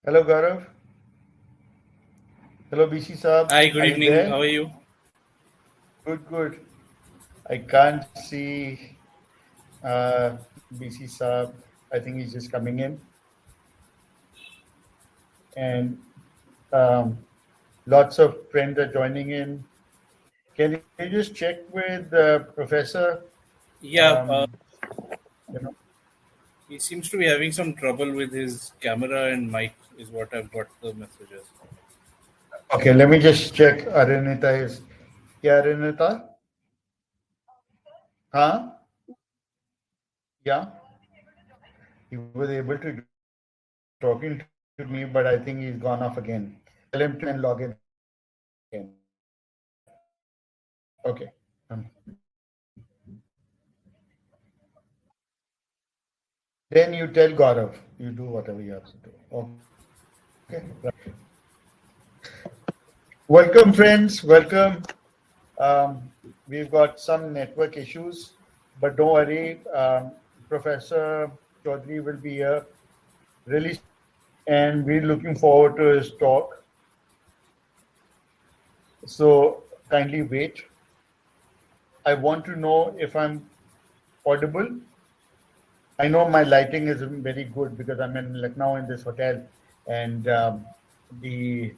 Hello, Gaurav. Hello, BC Saab. Hi, good Are you evening. How there? are you? Good, good. I can't see uh, BC Saab. I think he's just coming in. And um, lots of friends are joining in. Can you just check with Professor? Yeah, Um, you know. he seems to be having some trouble with his camera and mic, is what I've got the messages. Okay, let me just check. Arinita is. Yeah, Arinita? Huh? Yeah. He was able to talking to me, but I think he's gone off again. Tell him to and log in again. Okay. Then you tell Gaurav, you do whatever you have to do. Okay. Welcome, friends. Welcome. We've got some network issues, but don't worry. Professor Choudhury will be here really, and we're looking forward to his talk. So kindly wait. I want to know if I'm audible. I know my lighting isn't very good because I'm in Lucknow in this hotel, and the the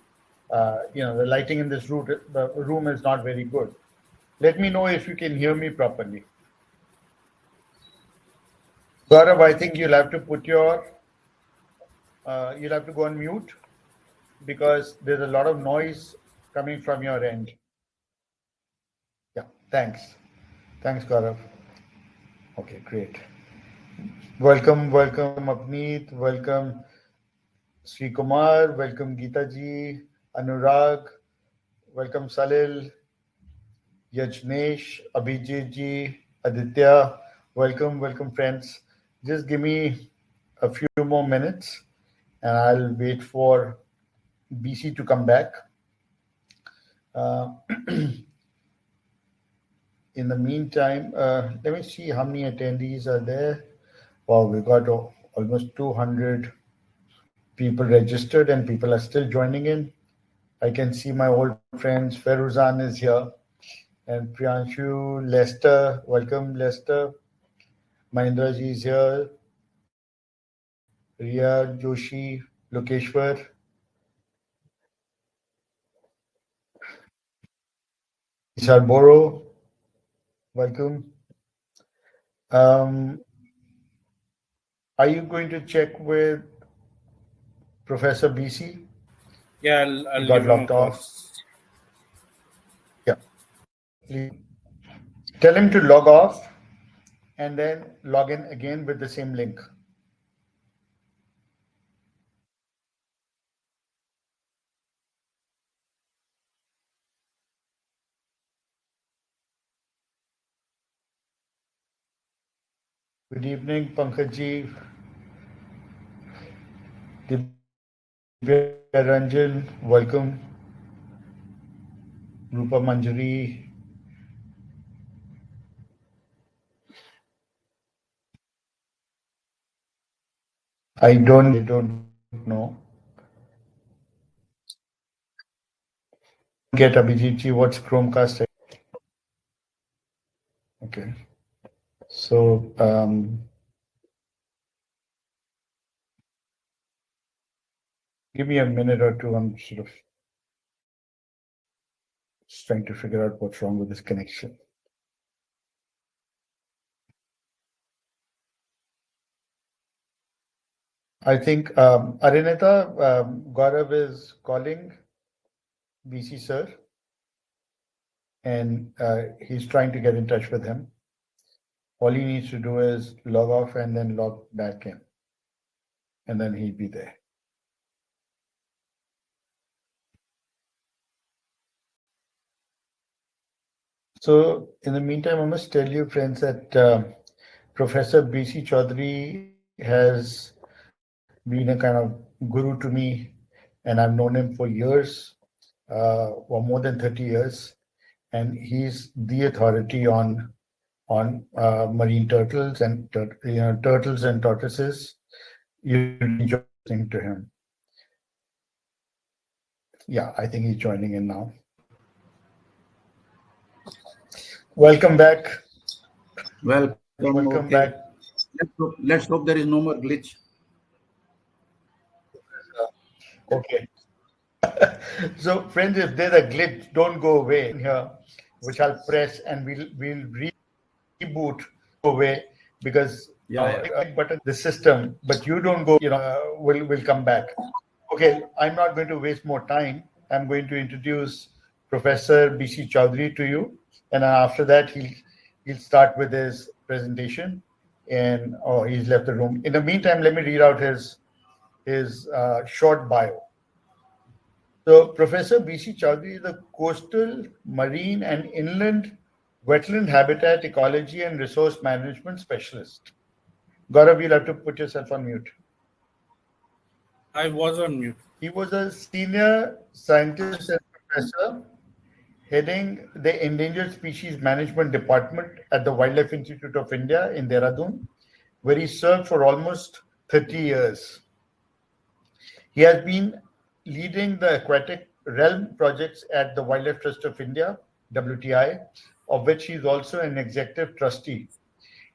lighting in this room is not very good. Let me know if you can hear me properly. Gaurav, I think you'll have to you'll have to go on mute because there's a lot of noise coming from your end. Yeah, thanks. Thanks, Gaurav. Okay, great. Welcome, Apneet. Welcome, Sri Kumar. Welcome, Geeta ji. Anurag. Welcome, Salil. Yajnesh, Abhijit ji, Aditya. Welcome, friends. Just give me a few more minutes and I'll wait for BC to come back. Uh, in the meantime, let me see how many attendees are there. Wow, we got almost 200 people registered and people are still joining in. I can see my old friends. Feruzan is here and Priyanshu, Lester. Welcome, Lester. Mahindra ji is here. Riya Joshi, Lokeshwar. Isar Boro. Welcome. Um, are you going to check with Professor BC? Yeah, He I'll got give him a locked call. off. Yeah. Please tell him to log off and then log in again with the same link. Good evening, Pankaj Divya Ranjan. Welcome. Rupa Manjari. I don't know. Get Abhijit ji, what's Chromecast? Okay. So give me a minute or two. I'm sort of just trying to figure out what's wrong with this connection. I think Arinita, Gaurav is calling BC sir, and he's trying to get in touch with him. All he needs to do is log off and then log back in, and then he'll be there. So in the meantime, I must tell you, friends, that Professor BC Choudhury has been a kind of guru to me, and I've known him for years, or more than 30 years, and he's the authority on marine turtles and turtles and tortoises. You enjoy listening to him. Yeah, I think he's joining in now. Welcome back. Welcome. Welcome Okay. back. Let's hope there is no more glitch. Okay. So, friends, if there's a glitch, don't go away. Here, which I'll press, and we'll reboot away because Yeah, yeah. button the system, but you don't go. Will come back. Okay, I'm not going to waste more time. I'm going to introduce Professor BC Choudhury to you, and after that he'll start with his presentation. And oh, he's left the room. In the meantime, let me read out his short bio. So, Professor BC Choudhury is a coastal, marine, and inland wetland habitat ecology and resource management specialist. Gaurav, you'll have to put yourself on mute. I was on mute. He was a senior scientist and professor heading the Endangered Species Management Department at the Wildlife Institute of India in Dehradun, where he served for almost 30 years. He has been leading the aquatic realm projects at the Wildlife Trust of India, WTI, of which he is also an executive trustee.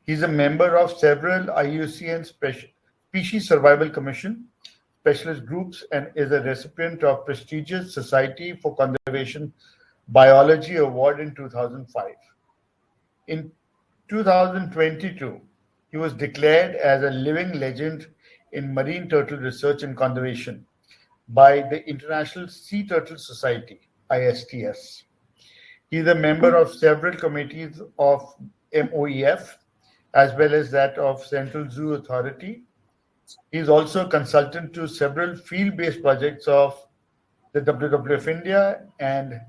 He is a member of several IUCN Species Survival Commission specialist groups and is a recipient of prestigious Society for Conservation Biology Award in 2005. In 2022, he was declared as a living legend in marine turtle research and conservation by the International Sea Turtle Society, ISTS. He is a member of several committees of MOEF as well as that of Central Zoo Authority. He is also a consultant to several field-based projects of the WWF India and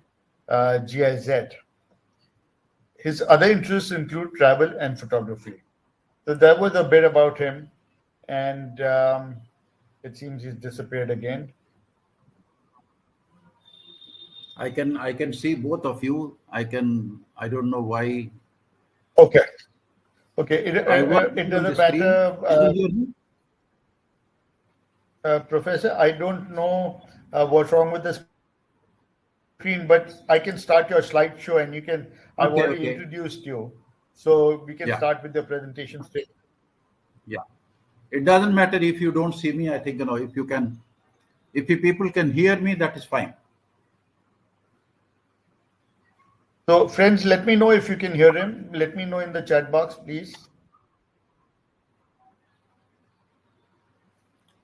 GIZ. His other interests include travel and photography. So that was a bit about him, and it seems he's disappeared again. I can see both of you. I don't know why. Okay. Okay. I was It on the doesn't screen. matter, Can you hear me? Professor. I don't know what's wrong with the screen, but I can start your slideshow and you can. I've already introduced Okay, you, okay. so we can start with the Yeah, presentation straight. yeah. It doesn't matter if you don't see me. I think if you can, if you people can hear me, that is fine. So, friends, let me know if you can hear him. Let me know in the chat box, please.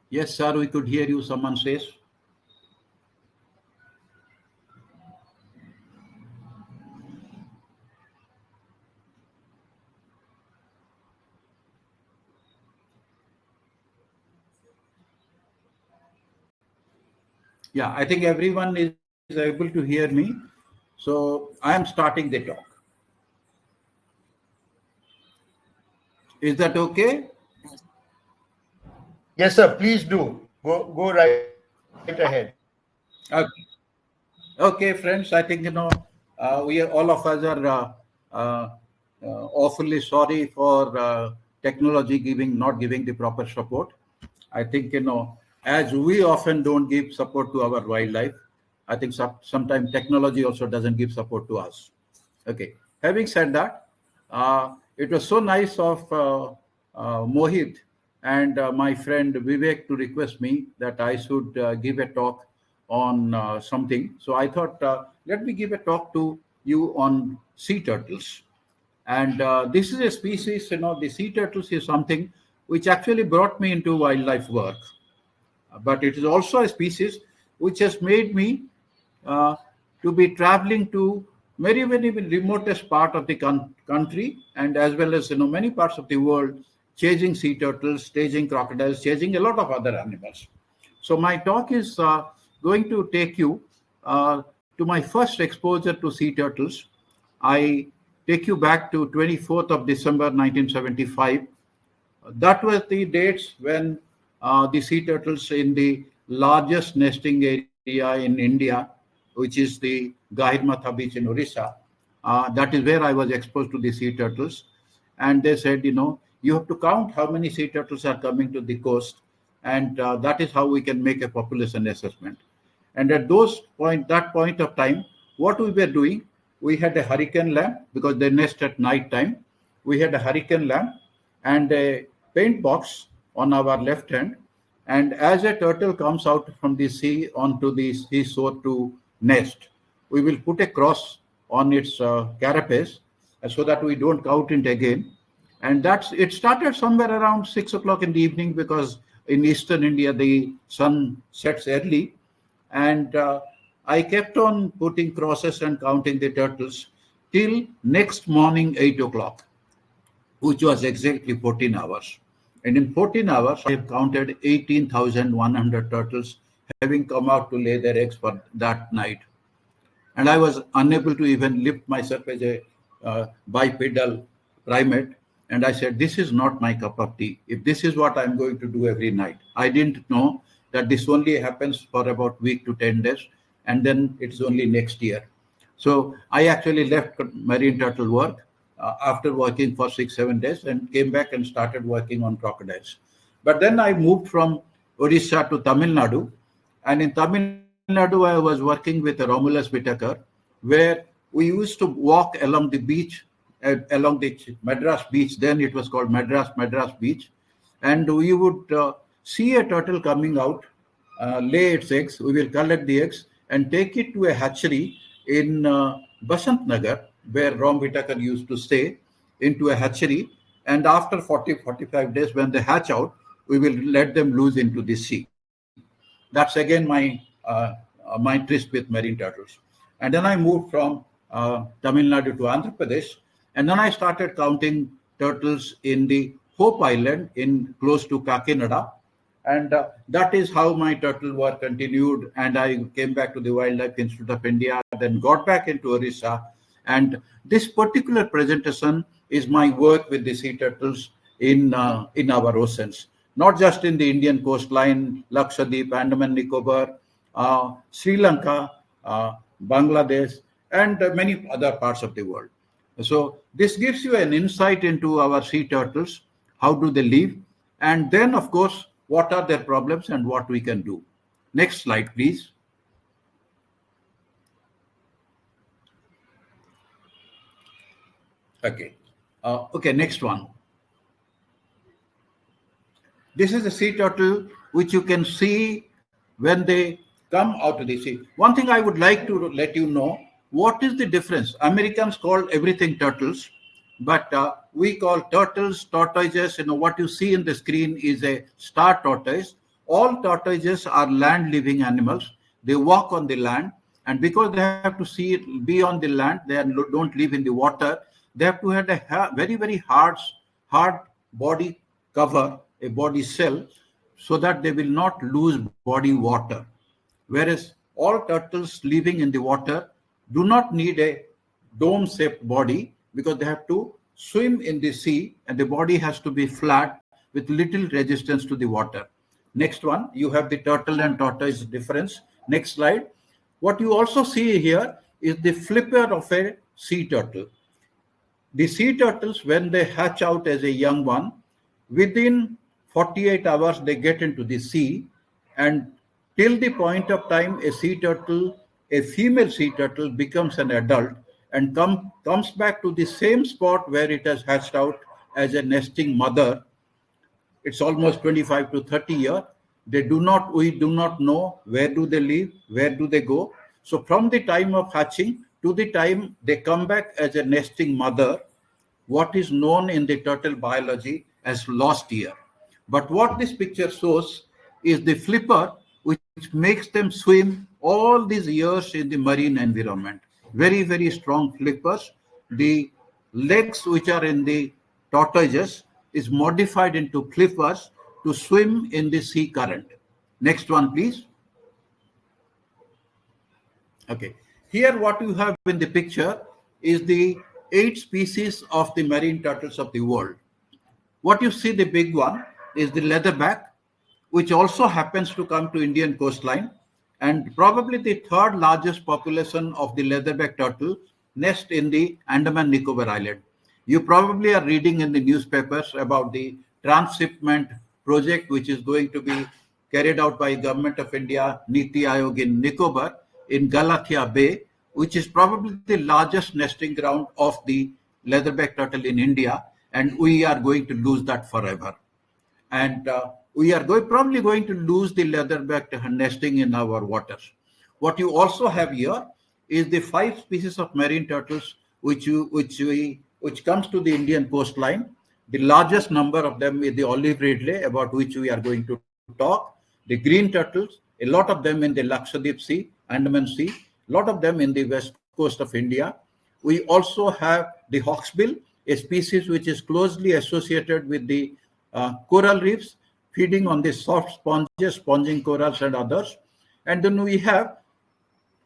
Yes, sir. We could hear you. Someone says. Yeah, I think everyone is able to hear me. So I am starting the talk. Is that okay? Yes, sir. Please do. Go right ahead. Okay. Okay, friends. I think we are, all of us are uh, awfully sorry for technology not giving the proper support. I think as we often don't give support to our wildlife, I think sometimes technology also doesn't give support to us. Okay. Having said that, it was so nice of Mohit and my friend Vivek to request me that I should give a talk on something. So I thought, let me give a talk to you on sea turtles. And this is a species, the sea turtles is something which actually brought me into wildlife work. But it is also a species which has made me uh, to be traveling to very, very remotest part of the country, and as well as many parts of the world, chasing sea turtles, chasing crocodiles, chasing a lot of other animals. So my talk is going to take you to my first exposure to sea turtles. I take you back to 24th of December 1975. That was the dates when the sea turtles in the largest nesting area in India, which is the Gahirmatha beach in Orissa. That is where I was exposed to the sea turtles. And they said, you have to count how many sea turtles are coming to the coast. And that is how we can make a population assessment. And at that point of time, what we were doing, we had a hurricane lamp because they nest at night time. We had a hurricane lamp and a paint box on our left hand. And as a turtle comes out from the sea onto the seashore to nest, we will put a cross on its carapace so that we don't count it again. And it started somewhere around 6 o'clock in the evening because in eastern India the sun sets early. And I kept on putting crosses and counting the turtles till next morning 8 o'clock, which was exactly 14 hours. And in 14 hours, I have counted 18,100 turtles having come out to lay their eggs for that night. And I was unable to even lift myself as a bipedal primate. And I said, this is not my cup of tea. If this is what I'm going to do every night, I didn't know that this only happens for about week to 10 days. And then it's only next year. So I actually left marine turtle work after working for 6-7 days and came back and started working on crocodiles. But then I moved from Odisha to Tamil Nadu. And in Tamil Nadu, I was working with a Romulus Whittaker, where we used to walk along the beach, along the Madras beach. Then it was called Madras beach. And we would see a turtle coming out, lay its eggs. We will collect the eggs and take it to a hatchery in Basant Nagar, where Rom Whittaker used to stay, into a hatchery. And after 40-45 days, when they hatch out, we will let them loose into the sea. That's again my tryst with marine turtles. And then I moved from Tamil Nadu to Andhra Pradesh. And then I started counting turtles in the Hope Island in close to Kakinada. And that is how my turtle work continued. And I came back to the Wildlife Institute of India, then got back into Orissa. And this particular presentation is my work with the sea turtles in our oceans, not just in the Indian coastline, Lakshadweep, Andaman Nicobar, Sri Lanka, Bangladesh, and many other parts of the world. So this gives you an insight into our sea turtles. How do they live? And then, of course, what are their problems and what we can do. Next slide, please. Okay. Okay, next one. This is a sea turtle which you can see when they come out of the sea. One thing I would like to let you know, what is the difference? Americans call everything turtles, but we call turtles, tortoises. What you see in the screen is a star tortoise. All tortoises are land-living animals. They walk on the land, and because they have to be on the land, they don't live in the water. They have to have a very, very hard body cover, a body shell, so that they will not lose body water. Whereas all turtles living in the water do not need a dome-shaped body because they have to swim in the sea and the body has to be flat with little resistance to the water. Next one, you have the turtle and tortoise difference. Next slide. What you also see here is the flipper of a sea turtle. The sea turtles, when they hatch out as a young one, within 48 hours, they get into the sea, and till the point of time a female sea turtle becomes an adult and comes back to the same spot where it has hatched out as a nesting mother, it's almost 25 to 30 years. We do not know where do they live, where do they go. So from the time of hatching to the time they come back as a nesting mother, what is known in the turtle biology as lost year. But what this picture shows is the flipper, which makes them swim all these years in the marine environment. Very, very strong flippers. The legs which are in the tortoises is modified into flippers to swim in the sea current. Next one, please. Okay. Here what you have in the picture is the 8 species of the marine turtles of the world. What you see, the big one, is the leatherback, which also happens to come to Indian coastline, and probably the third largest population of the leatherback turtle nest in the Andaman Nicobar Island. You probably are reading in the newspapers about the transshipment project, which is going to be carried out by Government of India, Niti Aayog in Nicobar, in Galathea Bay, which is probably the largest nesting ground of the leatherback turtle in India, and we are going to lose that forever. And we are probably going to lose the leatherback nesting in our waters. What you also have here is the 5 species of marine turtles which comes to the Indian coastline. The largest number of them is the olive ridley, about which we are going to talk. The green turtles, a lot of them in the Lakshadweep Sea, Andaman Sea, a lot of them in the west coast of India. We also have the hawksbill, a species which is closely associated with the coral reefs, feeding on the soft sponges, sponging corals and others. And then we have,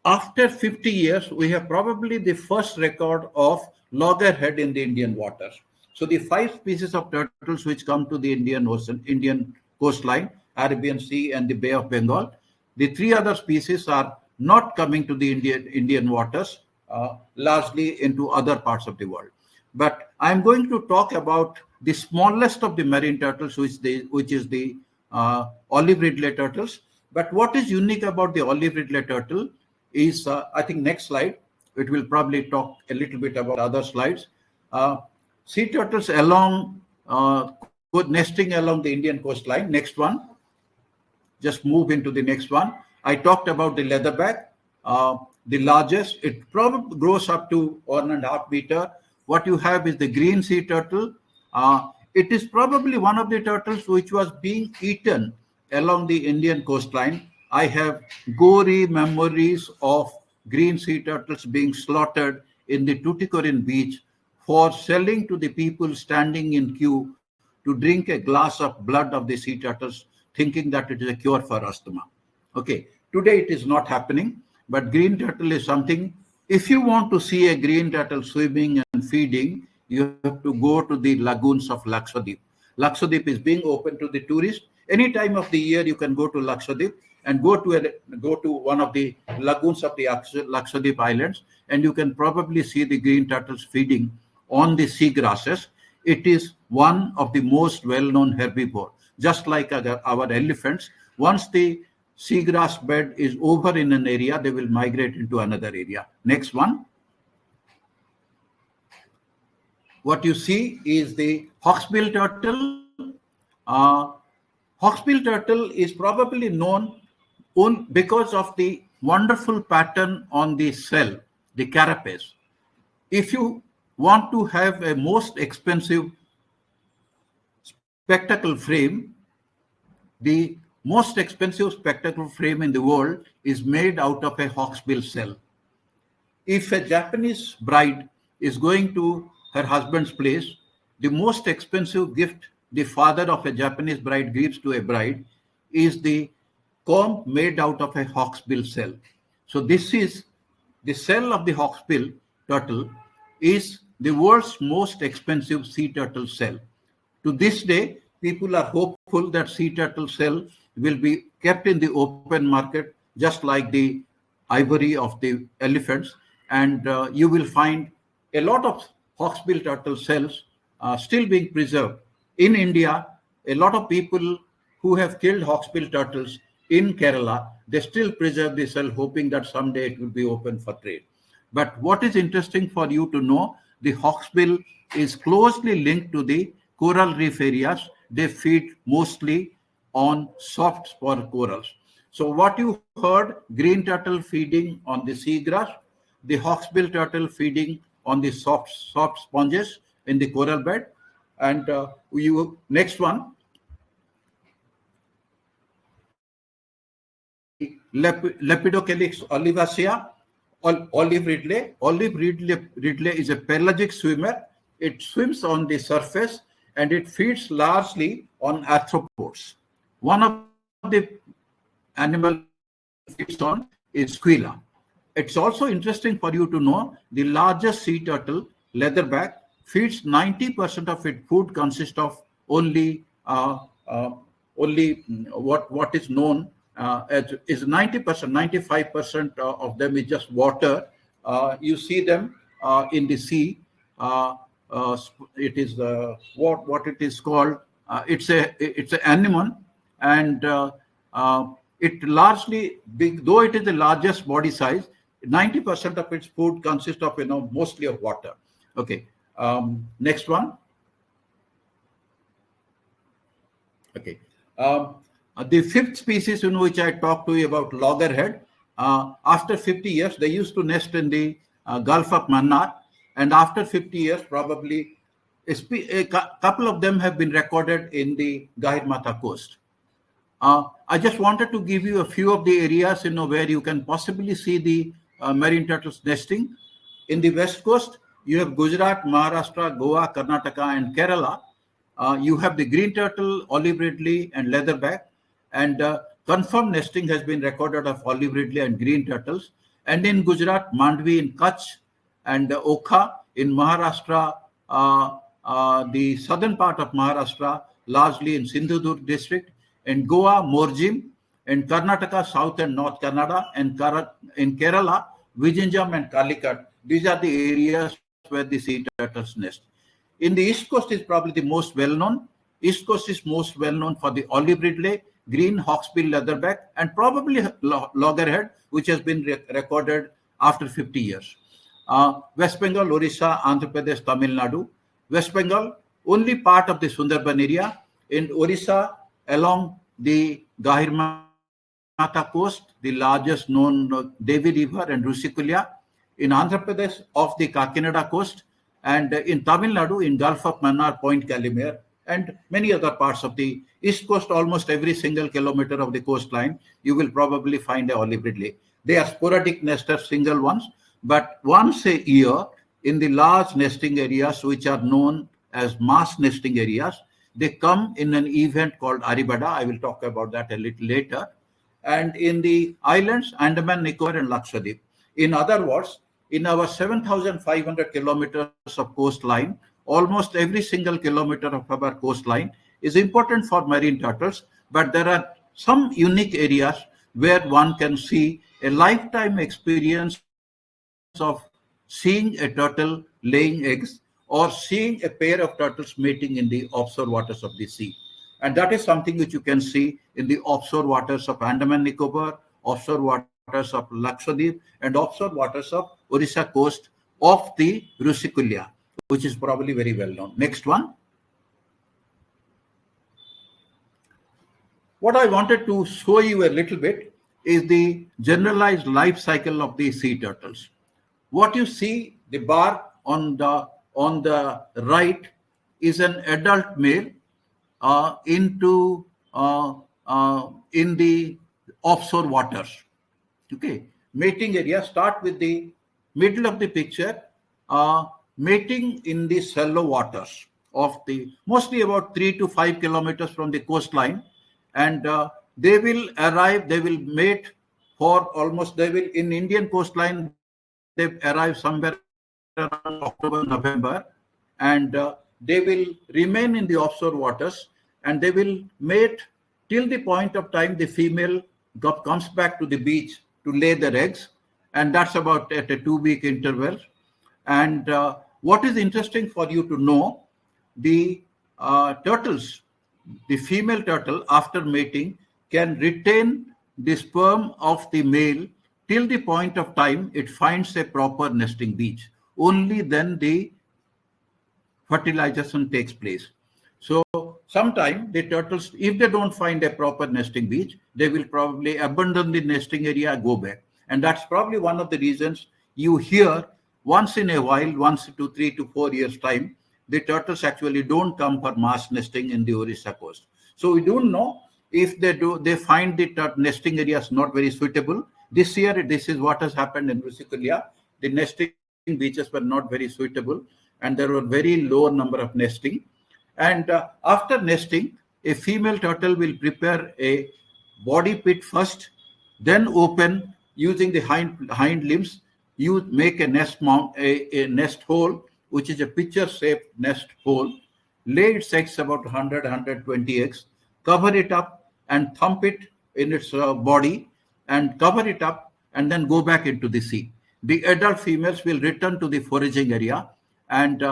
after 50 years, we have probably the first record of loggerhead in the Indian waters. So the 5 species of turtles which come to the Indian Ocean, Indian coastline, Arabian Sea and the Bay of Bengal, the 3 other species are not coming to the Indian waters, largely into other parts of the world. But I'm going to talk about the smallest of the marine turtles, which is the olive ridley turtles. But what is unique about the olive ridley turtle is, I think next slide, it will probably talk a little bit about other slides. Sea turtles nesting along the Indian coastline. Next one. Just move into the next one. I talked about the leatherback, the largest. It probably grows up to 1.5 meters. What you have is the green sea turtle. It is probably one of the turtles which was being eaten along the Indian coastline. I have gory memories of green sea turtles being slaughtered in the Tuticorin beach for selling to the people standing in queue to drink a glass of blood of the sea turtles, thinking that it is a cure for asthma. Okay, today it is not happening, but green turtle is something. If you want to see a green turtle swimming and feeding, you have to go to the lagoons of Lakshadweep. Lakshadweep is being open to the tourists. Any time of the year, you can go to Lakshadweep and go to one of the lagoons of the Lakshadweep Islands, and you can probably see the green turtles feeding on the seagrasses. It is one of the most well-known herbivore. Just like our elephants, once the seagrass bed is over in an area, they will migrate into another area. Next one. What you see is the hawksbill turtle. Hawksbill turtle is probably known because of the wonderful pattern on the shell, the carapace. If you want to have a most expensive spectacle frame, the most expensive spectacle frame in the world is made out of a hawksbill shell. If a Japanese bride is going to her husband's place, the most expensive gift the father of a Japanese bride gives to a bride is the comb made out of a hawksbill shell. So this is the shell of the hawksbill turtle is the world's most expensive sea turtle shell. To this day, people are hopeful that sea turtle shell will be kept in the open market, just like the ivory of the elephants, and you will find a lot of hawksbill turtle shells still being preserved. In India, a lot of people who have killed hawksbill turtles in Kerala, they still preserve the shell, hoping that someday it will be open for trade. But what is interesting for you to know, the hawksbill is closely linked to the coral reef areas. They feed mostly on soft spore corals. So what you heard, green turtle feeding on the seagrass, the hawksbill turtle feeding on the soft sponges in the coral bed. And next one, Lepidochelix olivacea, olive ridley. Olive ridley is a pelagic swimmer. It swims on the surface and it feeds largely on arthropods. One of the animals it feeds on is squilla. It's also interesting for you to know the largest sea turtle, leatherback, feeds 90% of its food consists of only what is known as is 90%, 95% of them is just water. You see them in the sea. It is what it is called. It's an anemone, and it largely, though it is the largest body size, 90% of its food consists of, mostly of water. Okay. Next one. Okay. The fifth species in which I talked to you about, loggerhead, after 50 years, they used to nest in the Gulf of Mannar. And after 50 years, probably a couple of them have been recorded in the Gahirmatha coast. I just wanted to give you a few of the areas, where you can possibly see the marine turtles nesting. In the west coast, you have Gujarat, Maharashtra, Goa, Karnataka, and Kerala. You have the green turtle, olive ridley, and leatherback. And confirmed nesting has been recorded of olive ridley and green turtles. And in Gujarat, Mandvi in Kutch, and Okha in Maharashtra, the southern part of Maharashtra, largely in Sindhudurg district. In Goa, Morjim. In Karnataka, South and North Kannada. And in Kerala, Vizhinjam and Calicut. These are the areas where the sea turtles nest. In the East Coast is probably the most well-known. East Coast is most well-known for the olive ridley, green hawksbill leatherback, and probably loggerhead, which has been recorded after 50 years. West Bengal, Orissa, Andhra Pradesh, Tamil Nadu. West Bengal, only part of the Sundarban area. In Orissa, along the Gahirmatha coast, the largest known Devi River and Rusikulia. In Andhra Pradesh, off the Kakinada coast. And in Tamil Nadu, in Gulf of Mannar, Point Calimere, and many other parts of the East Coast, almost every single kilometer of the coastline, you will probably find a olive ridley. They are sporadic nesters, single ones, but once a year, in the large nesting areas, which are known as mass nesting areas, they come in an event called Aribada. I will talk about that a little later. And in the islands, Andaman, Nicobar, and Lakshadweep. In other words, in our 7,500 kilometers of coastline, almost every single kilometer of our coastline is important for marine turtles, but there are some unique areas where one can see a lifetime experience of seeing a turtle laying eggs or seeing a pair of turtles mating in the offshore waters of the sea. And that is something which you can see in the offshore waters of Andaman Nicobar, offshore waters of Lakshadweep, and offshore waters of Orissa coast of the Rusikulia, which is probably very well known. Next one. What I wanted to show you a little bit is the generalized life cycle of the sea turtles. What you see, the bar on the right is an adult male in the offshore waters. Okay, mating area, start with the middle of the picture, mating in the shallow waters of the, mostly about 3 to 5 kilometers from the coastline, and they will arrive, they will mate for almost, they will, in Indian coastline, they arrive somewhere around October, November, and they will remain in the offshore waters, and they will mate till the point of time the female comes back to the beach to lay their eggs, and that's about at a 2-week interval. And what is interesting for you to know, the turtles, the female turtle after mating can retain the sperm of the male till the point of time it finds a proper nesting beach. Only then the fertilization takes place. So sometime the turtles, if they don't find a proper nesting beach, they will probably abandon the nesting area and go back. And that's probably one of the reasons you hear once in a while, once to 3 to 4 years time, the turtles actually don't come for mass nesting in the Orissa coast. So we don't know if they do, they find the nesting areas not very suitable. This year, this is what has happened in Rusikulia. The nesting beaches were not very suitable, and there were very low number of nesting. And after nesting, a female turtle will prepare a body pit first, then open using the hind limbs. You make a nest mount, a nest hole, which is a pitcher-shaped nest hole. Lay its eggs, about 100, 120 eggs. Cover it up and thump it in its body, and cover it up, and then go back into the sea. The adult females will return to the foraging area, and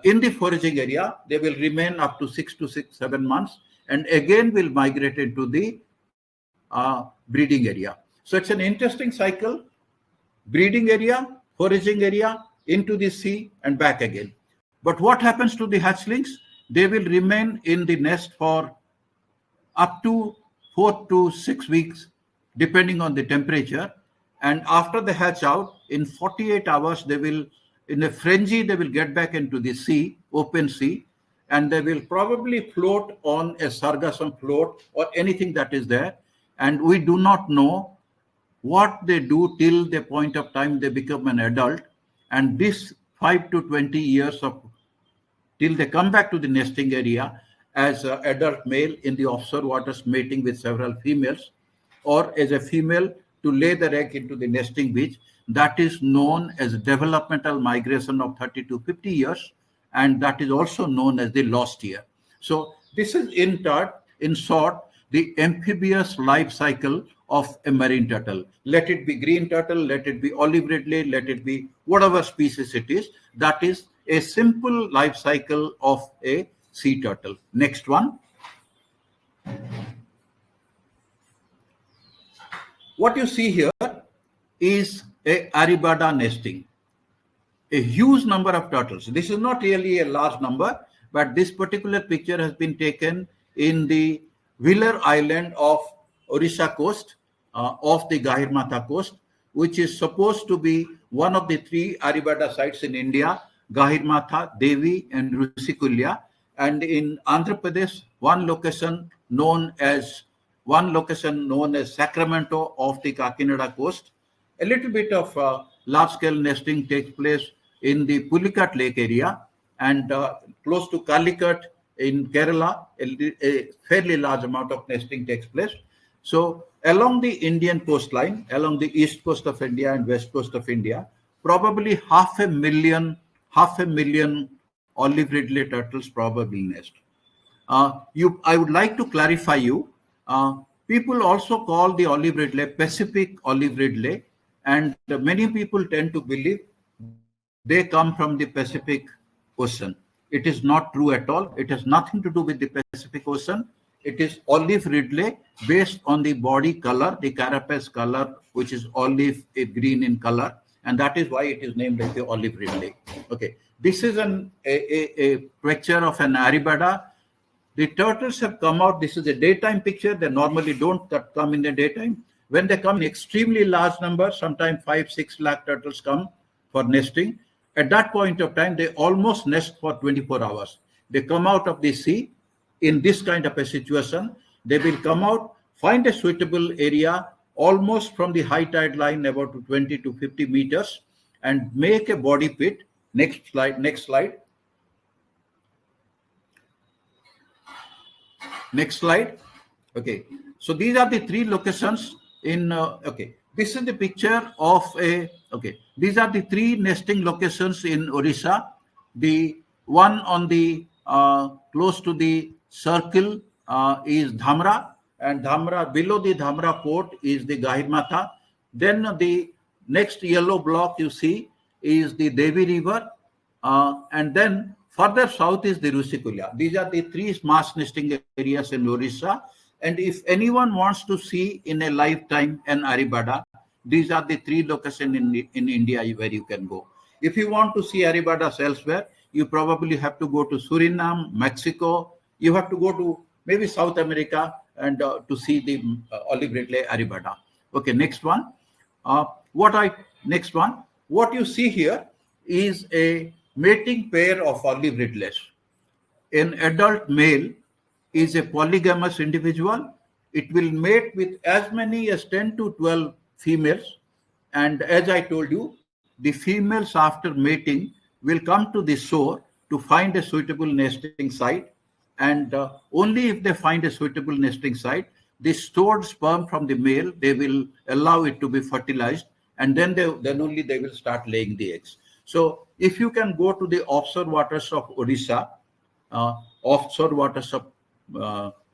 in the foraging area, they will remain up to 6 to 7 months, and again will migrate into the breeding area. So it's an interesting cycle: breeding area, foraging area, into the sea and back again. But what happens to the hatchlings? They will remain in the nest for up to 4 to 6 weeks, depending on the temperature. And after they hatch out, in 48 hours, they will, in a frenzy, they will get back into the sea, open sea, and they will probably float on a sargassum float or anything that is there. And we do not know what they do till the point of time they become an adult. And this 5 to 20 years of till they come back to the nesting area as an adult male in the offshore waters, mating with several females, or as a female to lay their egg into the nesting beach. That is known as developmental migration of 30 to 50 years, and that is also known as the lost year. So this is in short, the amphibious life cycle of a marine turtle. Let it be green turtle, let it be olive ridley, let it be whatever species it is. That is a simple life cycle of a sea turtle. Next one. What you see here is a aribada nesting. A huge number of turtles. This is not really a large number, but this particular picture has been taken in the Wheeler Island of Orissa coast, of the Gahirmatha coast, which is supposed to be one of the 3 aribada sites in India: Gahirmatha, Devi, and Rusikulya. And in Andhra Pradesh, one location known as Sacramento of the Kakinada coast. A little bit of large-scale nesting takes place in the Pulicat Lake area, and close to Calicut in Kerala, a fairly large amount of nesting takes place. So along the Indian coastline, along the east coast of India and west coast of India, probably half a million olive ridley turtles probably nest. I would like to clarify you. People also call the olive ridley Pacific olive ridley, and many people tend to believe they come from the Pacific Ocean. It is not true at all. It has nothing to do with the Pacific Ocean. It is olive ridley based on the body color, the carapace color, which is olive green in color, and that is why it is named as the olive ridley. Okay, this is a picture of an aribada. The turtles have come out. This is a daytime picture. They normally don't come in the daytime. When they come in extremely large numbers, sometimes 5-6 lakh turtles come for nesting. At that point of time, they almost nest for 24 hours. They come out of the sea in this kind of a situation. They will come out, find a suitable area almost from the high tide line, about 20 to 50 meters, and make a body pit. Next slide. Next slide. Next slide. Okay. So these are the 3 locations in. Okay. This is the picture of a. Okay. These are the 3 nesting locations in Orissa. The one on the close to the circle is Dhamra, and Dhamra, below the Dhamra port is the Gahirmatha. Then the next yellow block you see is the Devi River, and then further south is the Rusikulya. These are the 3 mass nesting areas in Orissa. And if anyone wants to see in a lifetime an aribada, these are the 3 locations in India where you can go. If you want to see aribadas elsewhere, you probably have to go to Suriname, Mexico. You have to go to maybe South America and to see the olive ridley aribada. Okay, next one. Next one. What you see here is a mating pair of olive ridleys. An adult male is a polygamous individual. It will mate with as many as 10 to 12 females. And as I told you, the females after mating will come to the shore to find a suitable nesting site. And only if they find a suitable nesting site, the stored sperm from the male, they will allow it to be fertilized. And then only they will start laying the eggs. So if you can go to the offshore waters of Orissa, offshore waters of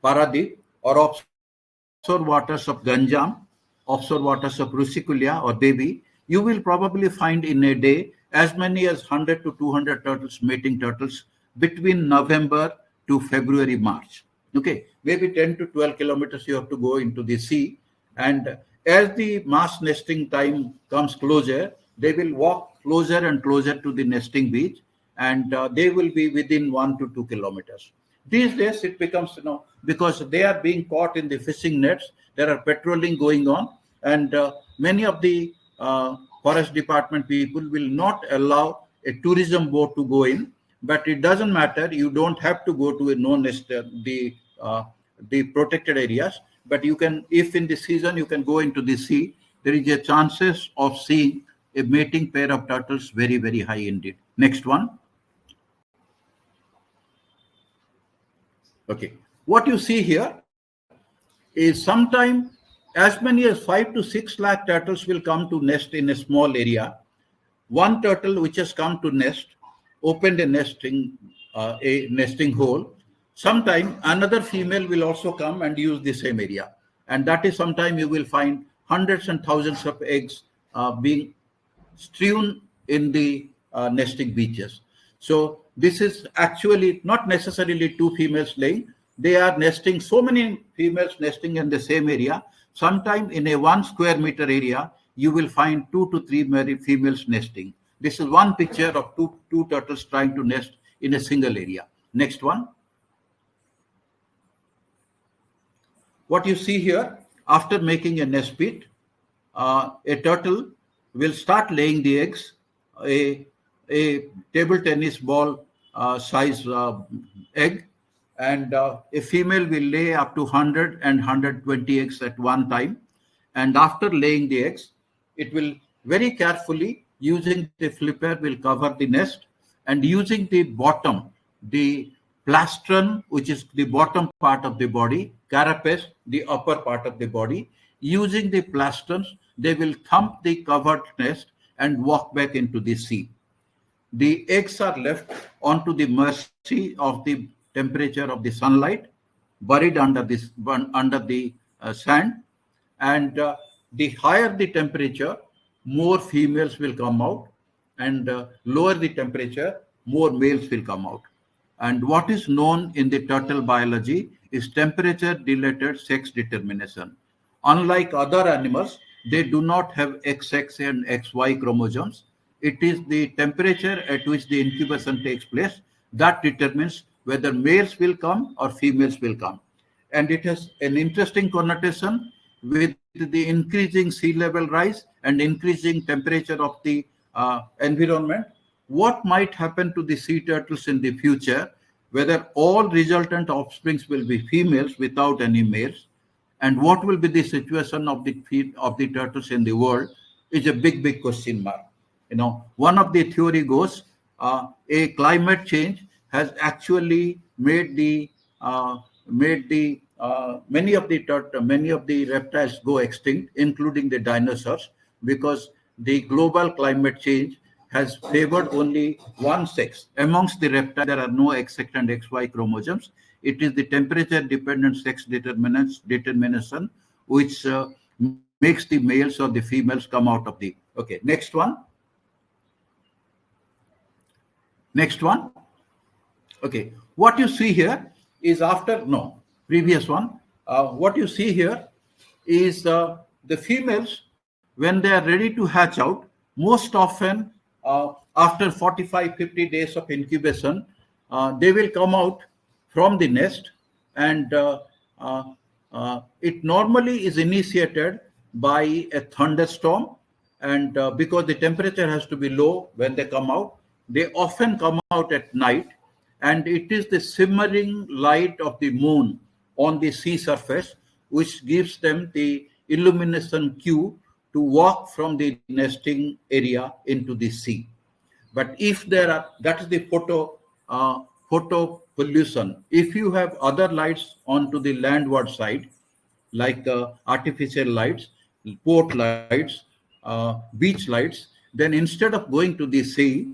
Paradip, or offshore waters of Ganjam, offshore waters of Rusikulya or Devi, you will probably find in a day as many as 100 to 200 turtles, mating turtles, between November to February, March. Okay, maybe 10 to 12 kilometers you have to go into the sea And as the mass nesting time comes closer, they will walk closer and closer to the nesting beach, and they will be within 1 to 2 kilometers. These days, it becomes, because they are being caught in the fishing nets, there are patrolling going on, and many of the forest department people will not allow a tourism boat to go in. But it doesn't matter. You don't have to go to a no-nest, the protected areas. But you can, if in the season you can go into the sea, there is a chances of seeing a mating pair of turtles very, very high indeed. Next one. Okay. What you see here is sometime as many as 5 to 6 lakh turtles will come to nest in a small area. One turtle which has come to nest opened a nesting hole. Sometime another female will also come and use the same area, and that is sometime you will find hundreds and thousands of eggs being strewn in the nesting beaches. So this is actually not necessarily two females laying. They are nesting, so many females nesting in the same area. Sometime in a 1 square meter area, you will find 2 to 3 females nesting. This is one picture of two turtles trying to nest in a single area. Next one. What you see here, after making a nest pit, a turtle will start laying the eggs, a table tennis ball size egg, and a female will lay up to 100 and 120 eggs at one time. And after laying the eggs, it will very carefully, using the flipper, will cover the nest, and using the bottom, the plastron, which is the bottom part of the body, carapace, the upper part of the body, using the plastrons, they will thump the covered nest and walk back into the sea. The eggs are left onto the mercy of the temperature of the sunlight, buried under the sand, and the higher the temperature, more females will come out, and lower the temperature, more males will come out. And what is known in the turtle biology is temperature-related sex determination. Unlike other animals, they do not have XX and XY chromosomes. It is the temperature at which the incubation takes place that determines whether males will come or females will come. And it has an interesting connotation with the increasing sea level rise and increasing temperature of the environment. What might happen to the sea turtles in the future, whether all resultant offsprings will be females without any males, and what will be the situation of the turtles in the world, is a big question mark. One of the theory goes, a climate change has actually made many of the reptiles go extinct, including the dinosaurs, because the global climate change has favored only one sex. Amongst the reptiles, there are no XX and XY chromosomes. It is the temperature-dependent sex determination which makes the males or the females come out of the... Okay, next one. Next one. Okay, what you see here is previous one. What you see here is the females, when they are ready to hatch out, most often after 45-50 days of incubation, they will come out from the nest, and it normally is initiated by a thunderstorm, and because the temperature has to be low when they come out, they often come out at night, and it is the shimmering light of the moon on the sea surface which gives them the illumination cue to walk from the nesting area into the sea. But if that is the photo pollution. If you have other lights onto the landward side, like artificial lights, port lights, beach lights, then instead of going to the sea,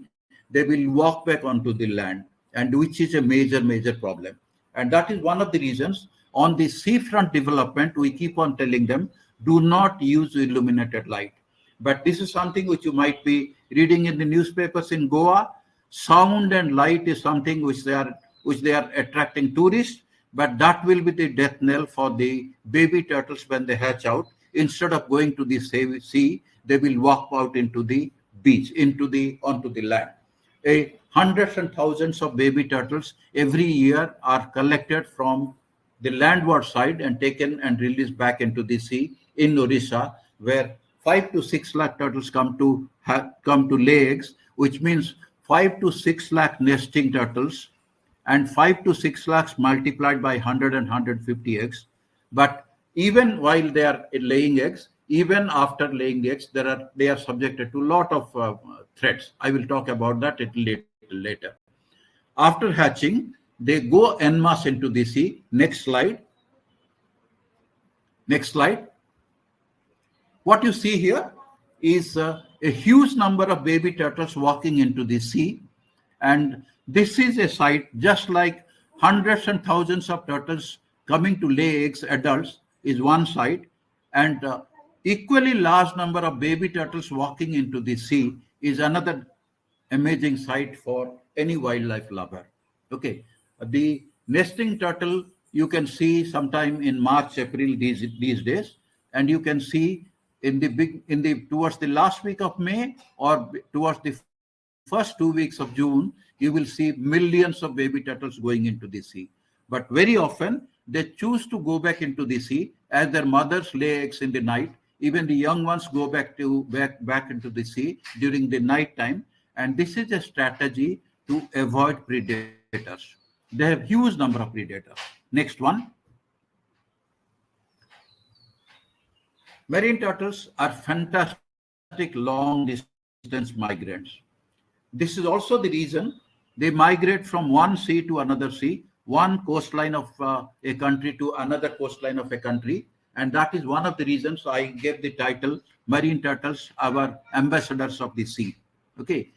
they will walk back onto the land, and which is a major problem. And that is one of the reasons on the seafront development, we keep on telling them, do not use illuminated light. But this is something which you might be reading in the newspapers in Goa. Sound and light is something which they are attracting tourists, but that will be the death knell for the baby turtles when they hatch out. instead of going to the sea, they will walk out into the beach, onto the land. Hundreds and thousands of baby turtles every year are collected from the landward side and taken and released back into the sea in Orissa, where 5 to 6 lakh turtles come to lay eggs, which means 5 to 6 lakh nesting turtles, and 5 to 6 lakhs multiplied by 100 and 150 eggs. But even while they are laying eggs, even after laying eggs, they are subjected to a lot of threats. I will talk about that a little later. After hatching, they go en masse into the sea. Next slide. Next slide. What you see here is a huge number of baby turtles walking into the sea. And this is a sight just like hundreds and thousands of turtles coming to lay eggs, adults, is one side. And equally large number of baby turtles walking into the sea is another amazing sight for any wildlife lover. Okay, the nesting turtle you can see sometime in March, April these days, and you can see towards the last week of May or towards the first 2 weeks of June, you will see millions of baby turtles going into the sea. But very often they choose to go back into the sea as their mothers lay eggs in the night. Even the young ones go back into the sea during the night time. And this is a strategy to avoid predators. They have huge number of predators. Next one. Marine turtles are fantastic long-distance migrants. This is also the reason they migrate from one sea to another sea, one coastline of a country to another coastline of a country. And that is one of the reasons I gave the title Marine Turtles, our ambassadors of the sea. Okay.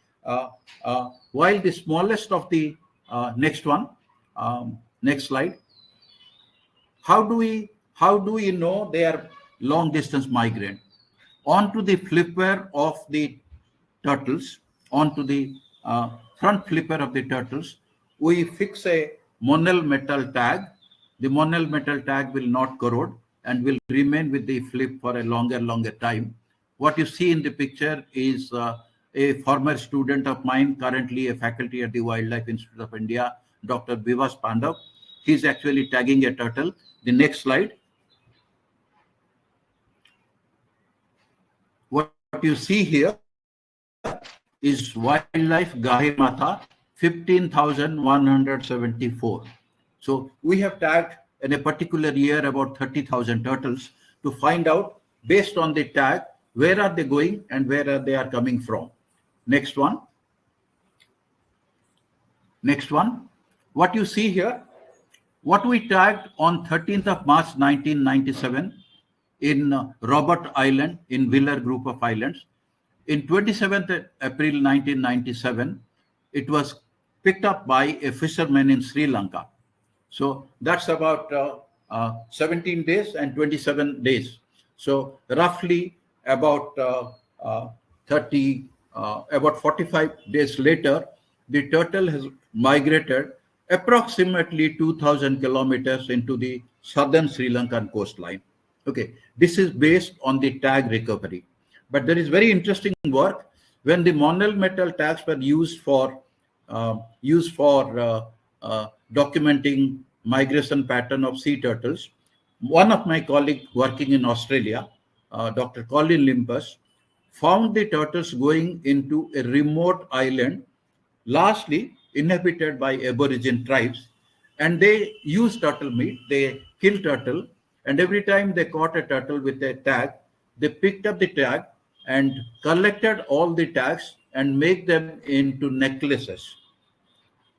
While the smallest of the next one, next slide. How do we know they are long distance migrant? Onto the flipper of the turtles, onto the front flipper of the turtles, we fix a monel metal tag. The monel metal tag will not corrode and will remain with the flip for a longer time. What you see in the picture is a former student of mine, currently a faculty at the Wildlife Institute of India, Dr. Bivas Pandav. He's actually tagging a turtle. The next slide. What you see here is Wildlife Gahe Matha 15,174. So we have tagged in a particular year about 30,000 turtles to find out, based on the tag, where are they going and where they are coming from. Next one. Next one. What you see here, what we tagged on 13th of March 1997 in Robert Island, in Wheeler Group of Islands. In 27th April 1997, it was picked up by a fisherman in Sri Lanka. So that's about 17 days and 27 days. So roughly about 45 days later, the turtle has migrated approximately 2,000 kilometers into the southern Sri Lankan coastline. Okay, this is based on the tag recovery. But there is very interesting work when the monel metal tags were used for documenting migration pattern of sea turtles. One of my colleagues working in Australia, Dr. Colin Limpus, found the turtles going into a remote island, largely inhabited by Aborigine tribes, and they use turtle meat. They kill turtle, and every time they caught a turtle with a tag, they picked up the tag and collected all the tags and make them into necklaces.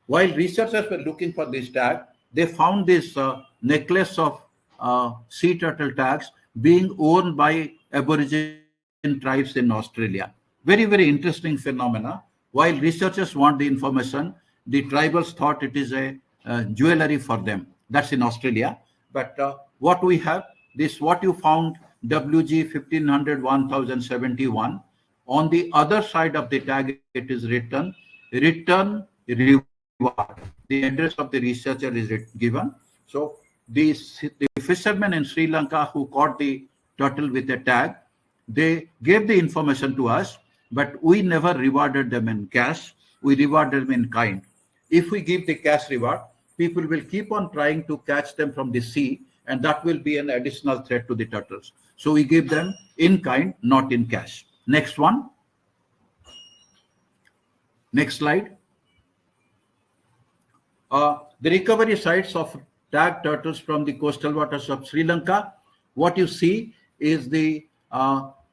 While researchers were looking for this tag, they found this necklace of sea turtle tags being worn by Aborigine tribes in Australia. Very, very interesting phenomena. While researchers want the information, the tribals thought it is a jewelry for them. That's in Australia. But what we have, what you found, WG 1500 1071. On the other side of the tag, it is written, return reward. The address of the researcher is given. So the fishermen in Sri Lanka who caught the turtle with a tag. They gave the information to us, but we never rewarded them in cash. We rewarded them in kind. If we give the cash reward, people will keep on trying to catch them from the sea, and that will be an additional threat to the turtles. So we give them in kind, not in cash. Next one. Next slide. The recovery sites of tagged turtles from the coastal waters of Sri Lanka. What you see is the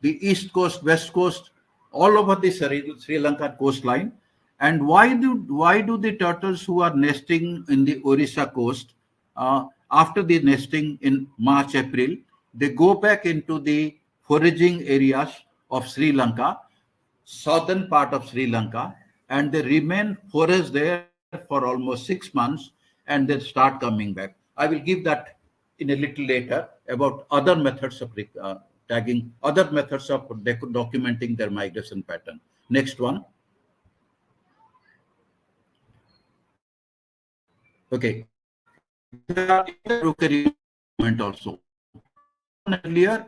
east coast, west coast, all over the Sri Lanka coastline. And why do the turtles who are nesting in the Orissa coast, after the nesting in March, April, they go back into the foraging areas of Sri Lanka, southern part of Sri Lanka, and they remain forage there for almost 6 months, and then start coming back. I will give that in a little later about other methods of tagging, other methods of documenting their migration pattern. Next one. Okay. There are movement also. Earlier,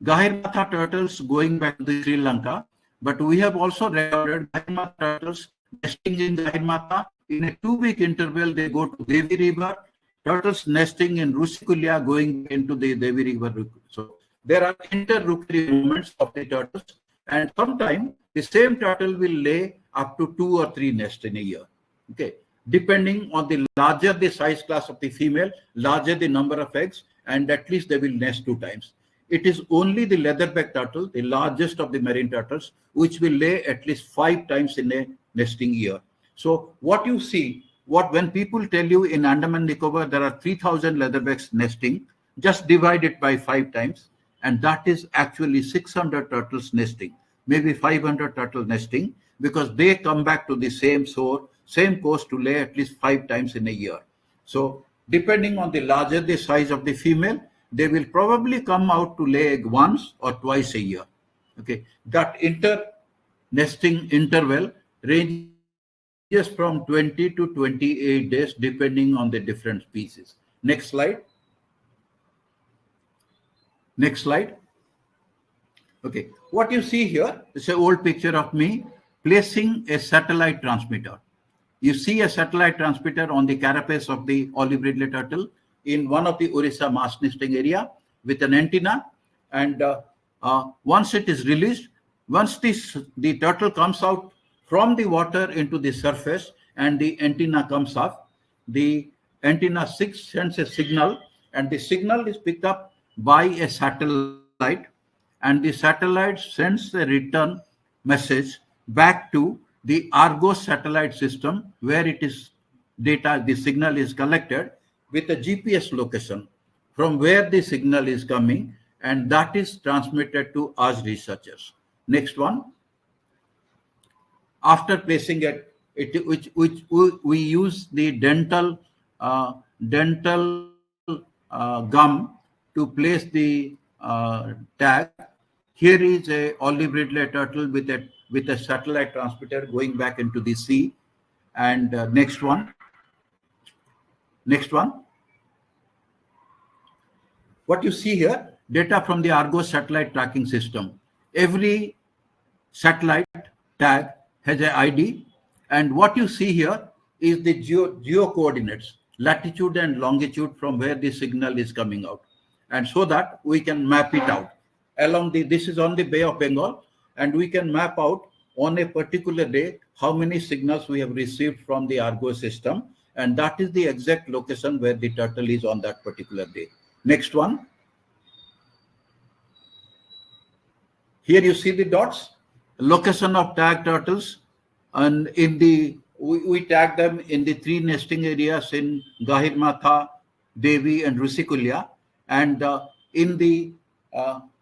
Gahirmatha turtles going back to the Sri Lanka, but we have also recorded Gahirmatha turtles nesting in Gahirmatha. In a 2-week interval, they go to Devi River. Turtles nesting in Rusikulia going into the Devi River. So there are inter-rookery movements of the turtles, and sometimes the same turtle will lay up to 2 or 3 nests in a year. Okay, depending on the larger the size class of the female, larger the number of eggs, and at least they will nest 2 times. It is only the leatherback turtle, the largest of the marine turtles, which will lay at least 5 times in a nesting year. So what you see, when people tell you in Andaman Nicobar there are 3,000 leatherbacks nesting, just divide it by 5 times, and that is actually 600 turtles nesting, maybe 500 turtle nesting, because they come back to the same shore, same coast to lay at least 5 times in a year. So depending on the larger the size of the female, they will probably come out to lay egg once or twice a year. Okay, that nesting interval ranges from 20 to 28 days depending on the different species. Next slide. Next slide. Okay, what you see here is an old picture of me placing a satellite transmitter. You see a satellite transmitter on the carapace of the olive ridley turtle in one of the Orissa mass nesting area with an antenna, and once it is released, once the turtle comes out from the water into the surface and the antenna comes off, the antenna sends a signal, and the signal is picked up by a satellite, and the satellite sends a return message back to the Argos satellite system where it is data, the signal is collected with a GPS location from where the signal is coming, and that is transmitted to us researchers. Next one. After placing it, which we use the dental gum to place the tag. Here is a olive ridley turtle with a satellite transmitter going back into the sea. And next one. Next one. What you see here, data from the Argos satellite tracking system. Every satellite tag has an ID, and what you see here is the geo coordinates, latitude and longitude from where the signal is coming out, and so that we can map it out along this is on the Bay of Bengal, and we can map out on a particular day how many signals we have received from the Argos system, and that is the exact location where the turtle is on that particular day. Next one. Here you see the dots, location of tagged turtles, and we tag them in the 3 nesting areas in Gahirmatha, Devi, and Rusikulia, and in the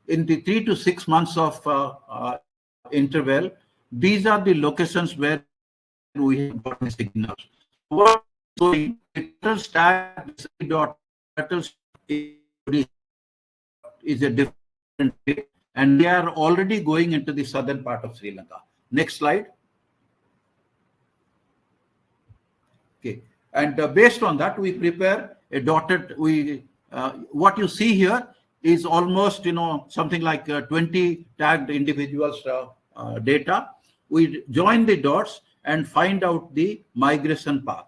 3 to 6 months of interval, these are the locations where we have gotten signals. What is turtles tag turtles is a different way, and they are already going into the southern part of Sri Lanka. Next slide. Okay, and based on that, we prepare a dotted. What you see here is almost, something like 20 tagged individuals data. We join the dots and find out the migration path.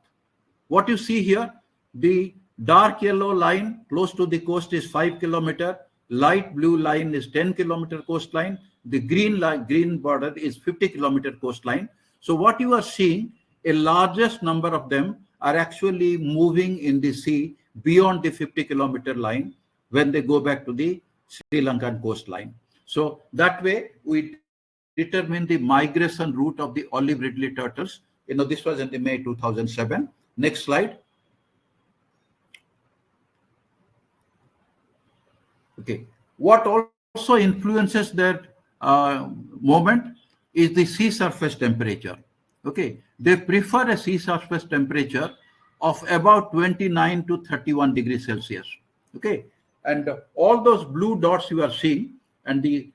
What you see here, the dark yellow line close to the coast is 5 kilometer, light blue line is 10 kilometer coastline, the green border is 50 kilometer coastline. So what you are seeing, a largest number of them are actually moving in the sea beyond the 50 kilometer line when they go back to the Sri Lankan coastline. So that way we determine the migration route of the olive ridley turtles. This was in the May 2007. Next slide. Okay. What also influences that moment is the sea surface temperature. Okay. They prefer a sea surface temperature of about 29 to 31 degrees Celsius. Okay. And all those blue dots you are seeing and the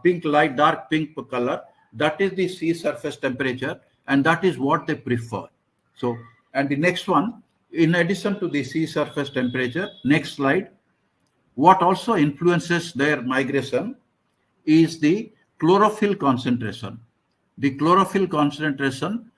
pink light, dark pink color, that is the sea surface temperature, and that is what they prefer. So, and the next one, in addition to the sea surface temperature, next slide, what also influences their migration is the chlorophyll concentration. The chlorophyll concentration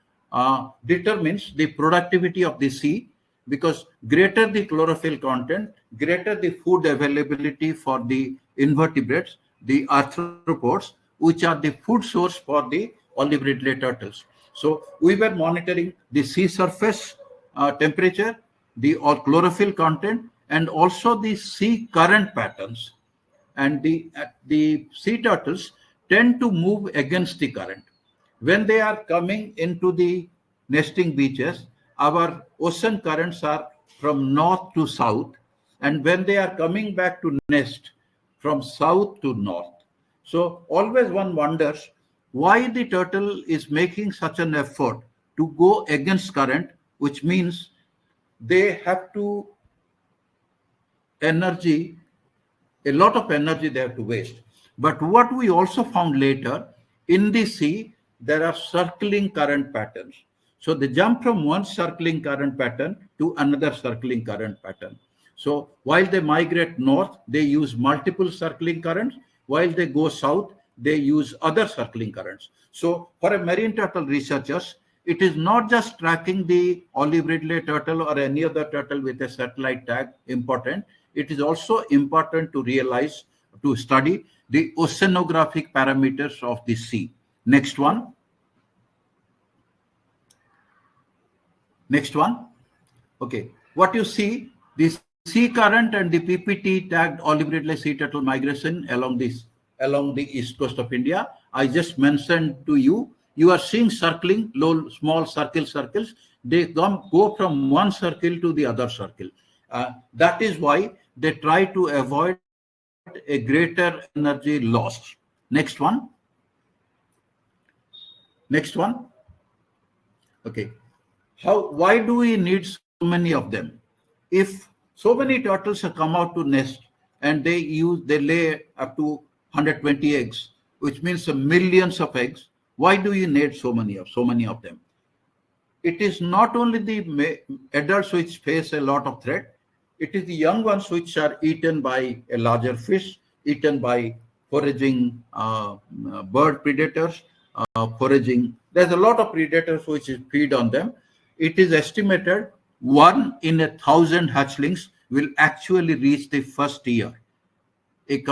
determines the productivity of the sea, because greater the chlorophyll content, greater the food availability for the invertebrates, the arthropods, which are the food source for the olive ridley turtles. So we were monitoring the sea surface temperature, the chlorophyll content, and also the sea current patterns. And the sea turtles tend to move against the current. When they are coming into the nesting beaches, our ocean currents are from north to south, and when they are coming back to nest, from south to north. So always one wonders why the turtle is making such an effort to go against current, which means they have to energy, a lot of energy they have to waste. But what we also found later, in the sea, there are circling current patterns. So they jump from one circling current pattern to another circling current pattern. So while they migrate north, they use multiple circling currents. While they go south, they use other circling currents. So for a marine turtle researchers, it is not just tracking the olive ridley turtle or any other turtle with a satellite tag important. It is also important to realize, to study the oceanographic parameters of the sea. Next one. Next one. Okay. What you see, the sea current and the PPT tagged olive ridley sea turtle migration along the east coast of India. I just mentioned to you, you are seeing circling, small circles. They go from one circle to the other circle. That is why they try to avoid a greater energy loss. Next one. Next one. Okay. Why do we need so many of them? If so many turtles have come out to nest and they lay up to 120 eggs, which means millions of eggs, why do you need so many of them? It is not only the adults which face a lot of threat, it is the young ones which are eaten by a larger fish, eaten by foraging bird predators, foraging. There's a lot of predators which feed on them. It is estimated 1 in 1,000 hatchlings will actually reach the first year. They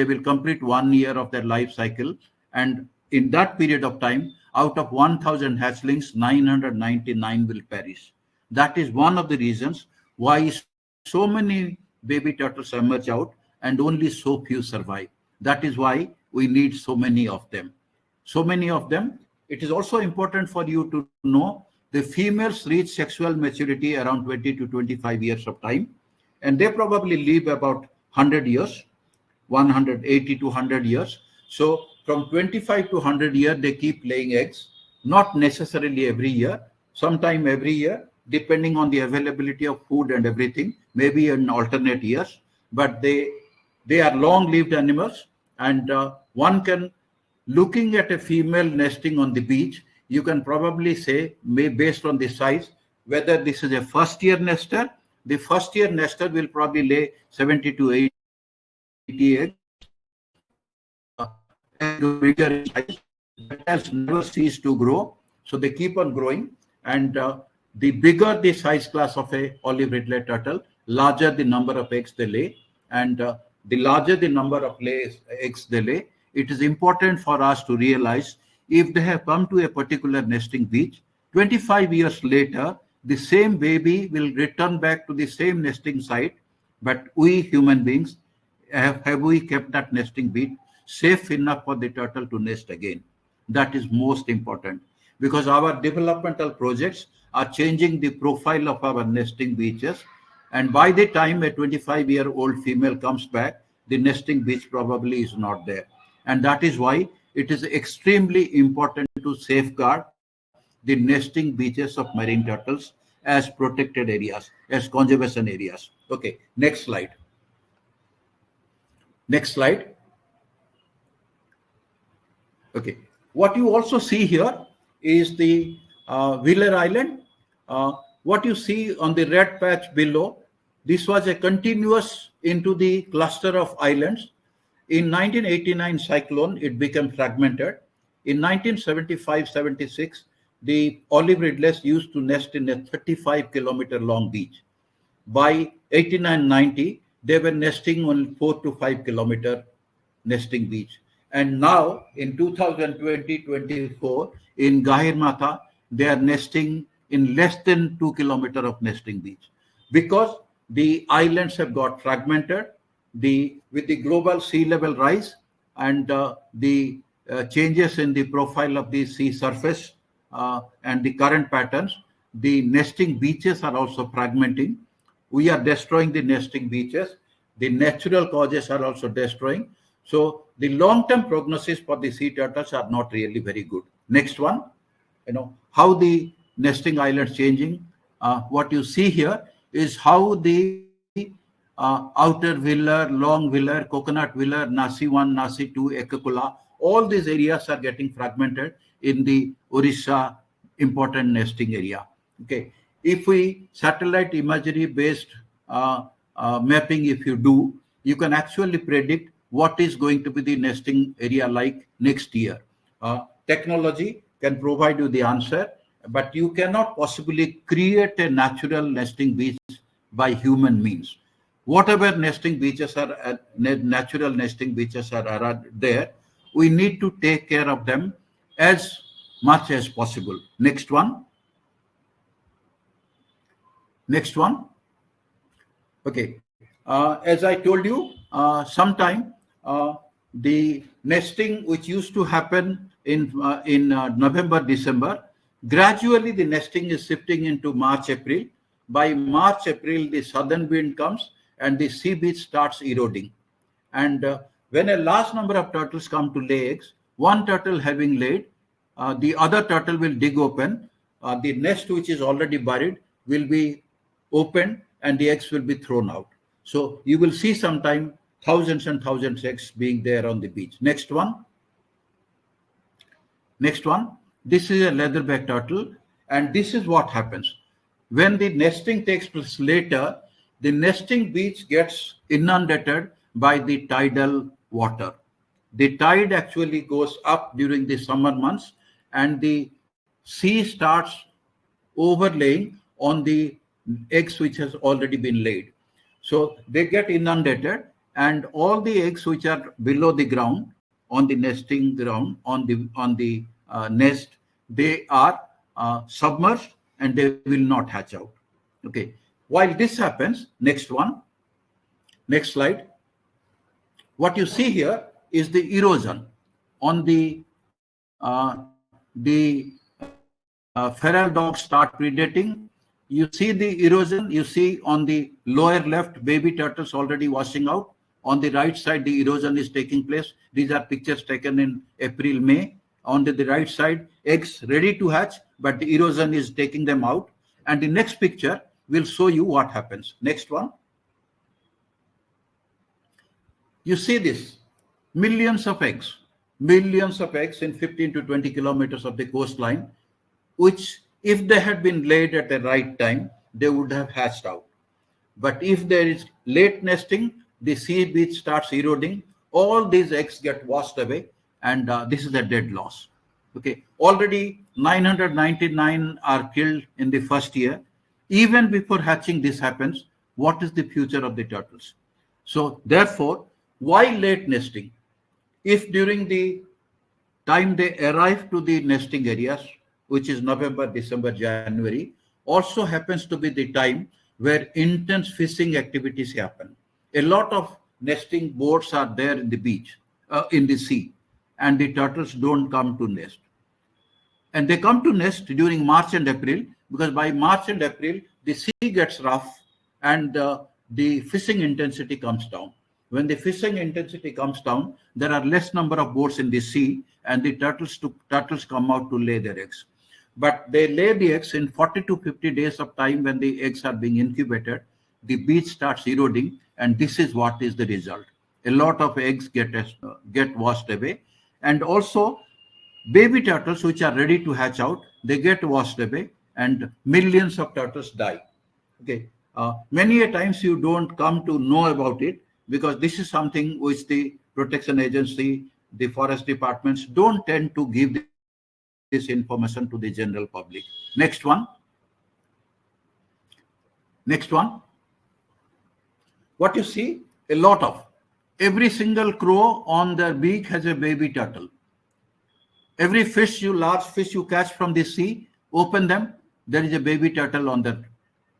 will complete 1 year of their life cycle, and in that period of time, out of 1,000 hatchlings, 999 will perish. That is one of the reasons why so many baby turtles emerge out and only so few survive. That is why we need so many of them. So many of them. It is also important for you to know the females reach sexual maturity around 20 to 25 years of time, and they probably live about 100 years, 180 to 100 years. So from 25 to 100 years, they keep laying eggs, not necessarily every year, sometime every year, depending on the availability of food and everything, maybe in alternate years, but they are long-lived animals, and one can, looking at a female nesting on the beach, you can probably say, based on the size, whether this is a first-year nester. The first-year nester will probably lay 70 to 80 eggs and grow bigger in size. The tails never cease to grow, so they keep on growing. And the bigger the size class of a olive ridley turtle, larger the number of eggs they lay, and the larger the number of eggs they lay, it is important for us to realize if they have come to a particular nesting beach, 25 years later, the same baby will return back to the same nesting site, but we human beings, have we kept that nesting beach safe enough for the turtle to nest again? That is most important, because our developmental projects are changing the profile of our nesting beaches. And by the time a 25-year-old female comes back, the nesting beach probably is not there. And that is why it is extremely important to safeguard the nesting beaches of marine turtles as protected areas, as conservation areas. Okay, next slide. Next slide. Okay, what you also see here is the Wheeler Island. What you see on the red patch below, this was a continuous into the cluster of islands. In 1989 cyclone, it became fragmented. In 1975-76, the olive ridleys used to nest in a 35-kilometer long beach. By 89-90, they were nesting on 4 to 5 kilometer nesting beach. And now in 2020-24, in Gahir Matha, they are nesting in less than 2 kilometer of nesting beach, because the islands have got fragmented. With the global sea level rise and the changes in the profile of the sea surface and the current patterns, the nesting beaches are also fragmenting. We are destroying the nesting beaches. The natural causes are also destroying. So the long-term prognosis for the sea turtles are not really very good. Next one, how the nesting islands changing. What you see here is how the outer Wheeler, long Wheeler, coconut Wheeler, Nasi 1, Nasi 2, Ekakula, all these areas are getting fragmented in the Orissa important nesting area. Okay, if we satellite imagery based mapping, if you do, you can actually predict what is going to be the nesting area like next year. Technology can provide you the answer, but you cannot possibly create a natural nesting beach by human means. Whatever nesting beaches are, natural nesting beaches are there, we need to take care of them as much as possible. Next one. Next one. Okay. As I told you, sometime the nesting which used to happen in November, December, gradually the nesting is shifting into March, April. By March, April, the southern wind comes and the sea beach starts eroding. And when a large number of turtles come to lay eggs, one turtle having laid, the other turtle will dig open. The nest which is already buried will be opened and the eggs will be thrown out. So you will see sometime thousands and thousands of eggs being there on the beach. Next one. Next one. This is a leatherback turtle, and this is what happens. When the nesting takes place later, the nesting beach gets inundated by the tidal water. The tide actually goes up during the summer months and the sea starts overlaying on the eggs which has already been laid. So they get inundated and all the eggs which are below the ground, on the nesting ground, on the nest, they are submerged and they will not hatch out. Okay. While this happens, next one, next slide. What you see here is the erosion on the feral dogs start predating. You see the erosion. You see on the lower left, baby turtles already washing out. On the right side, the erosion is taking place. These are pictures taken in April, May. On the right side, eggs ready to hatch, but the erosion is taking them out. And the next picture will show you what happens. Next one. You see this, millions of eggs in 15 to 20 kilometers of the coastline, which if they had been laid at the right time, they would have hatched out. But if there is late nesting, the sea beach starts eroding, all these eggs get washed away, and this is a dead loss. Okay, already 999 are killed in the first year. Even before hatching this happens, what is the future of the turtles? So therefore, why late nesting? If during the time they arrive to the nesting areas, which is November, December, January, also happens to be the time where intense fishing activities happen. A lot of nesting boats are there in the beach, in the sea, and the turtles don't come to nest. And they come to nest during March and April, because by March and April, the sea gets rough and the fishing intensity comes down. When the fishing intensity comes down, there are less number of boats in the sea, and the turtles come out to lay their eggs. But they lay the eggs in 40 to 50 days of time. When the eggs are being incubated, the beach starts eroding, and this is what is the result. A lot of eggs get washed away, and also baby turtles which are ready to hatch out, they get washed away, and millions of turtles die. Okay, many a times you don't come to know about it, because this is something which the protection agency, the forest departments don't tend to give this information to the general public. Next one. Next one. What you see, a lot of, every single crow on their beak has a baby turtle. Every large fish you catch from the sea, open them, there is a baby turtle on their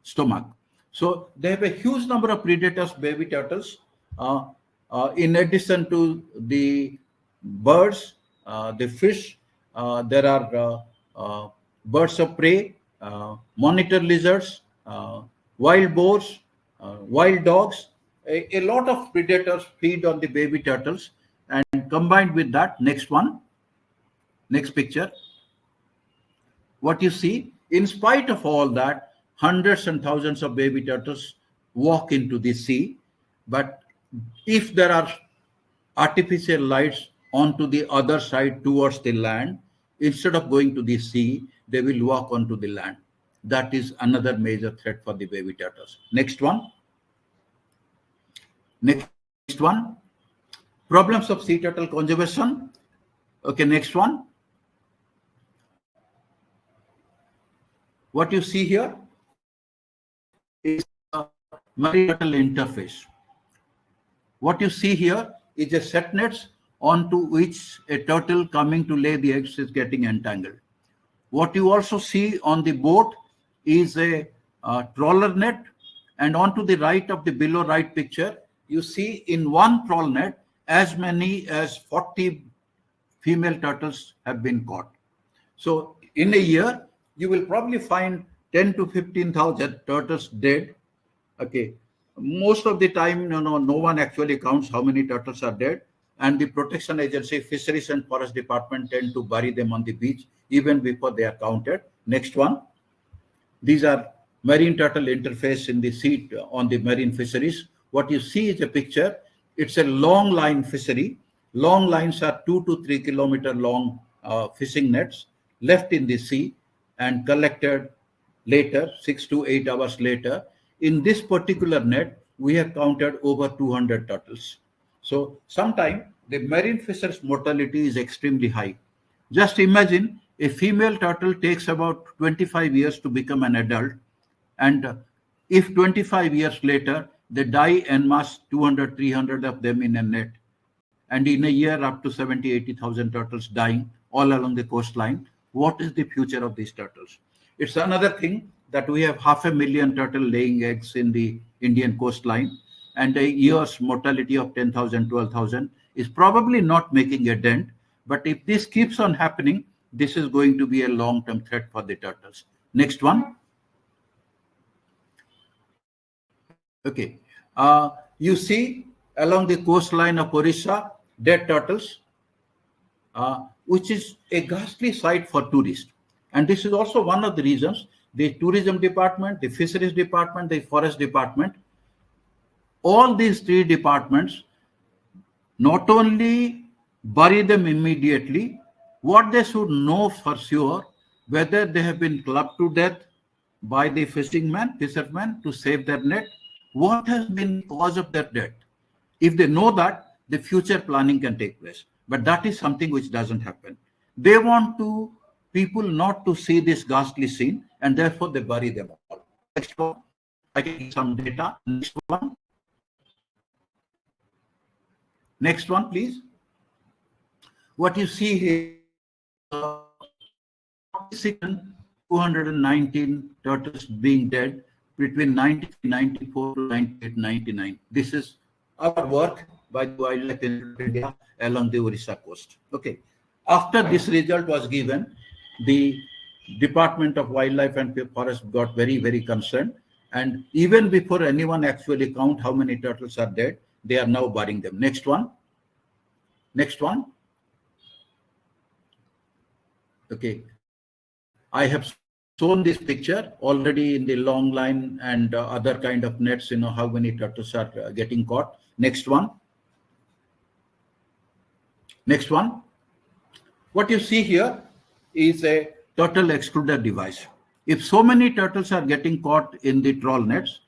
stomach. So they have a huge number of predators, baby turtles. In addition to the birds, the fish, there are birds of prey, monitor lizards, wild boars, wild dogs. A lot of predators feed on the baby turtles, and combined with that, next one. Next picture. What you see, in spite of all that, hundreds and thousands of baby turtles walk into the sea. But if there are artificial lights onto the other side towards the land, instead of going to the sea, they will walk onto the land. That is another major threat for the baby turtles. Next one. Next one. Problems of sea turtle conservation. Okay, next one. What you see here is a marine turtle interface. What you see here is a set nets onto which a turtle coming to lay the eggs is getting entangled. What you also see on the boat is a trawler net, and onto the right of the below right picture, you see in one trawl net as many as 40 female turtles have been caught. So in a year, you will probably find 10 to 15,000 turtles dead. Okay, most of the time, no one actually counts how many turtles are dead, and the protection agency, fisheries and forest department tend to bury them on the beach even before they are counted. Next one. These are marine turtle interface in the sea on the marine fisheries. What you see is a picture. It's a long line fishery. Long lines are 2 to 3 kilometer long fishing nets left in the sea and collected later, 6 to 8 hours later. In this particular net, we have counted over 200 turtles. So sometimes the marine fisheries mortality is extremely high. Just imagine a female turtle takes about 25 years to become an adult, and if 25 years later they die en masse, 200, 300 of them in a net, and in a year up to 70, 80,000 turtles dying all along the coastline, what is the future of these turtles? It's another thing that we have 500,000 turtle laying eggs in the Indian coastline, and a year's mortality of 10,000, 12,000 is probably not making a dent. But if this keeps on happening, this is going to be a long-term threat for the turtles. Next one. Okay. You see along the coastline of Orissa, dead turtles, which is a ghastly sight for tourists. And this is also one of the reasons the tourism department, the fisheries department, the forest department, all these three departments not only bury them immediately, what they should know for sure, whether they have been clubbed to death by the fishermen to save their net, what has been the cause of their death. If they know that, the future planning can take place. But that is something which doesn't happen. They want people not to see this ghastly scene, and therefore they bury them all. Next one, I can give some data. Next one. Next one, please. What you see here, 219 turtles being dead between 1994 to 1999. This is our work by the Wildlife Institute of India along the Orissa coast. Okay. After this result was given, the Department of Wildlife and Forest got very, very concerned. And even before anyone actually count how many turtles are dead, they are now burying them. Next one. Next one. Okay. I have shown this picture already in the long line and other kind of nets, how many turtles are getting caught. Next one. Next one. What you see here is a turtle excluder device. If so many turtles are getting caught in the trawl nets,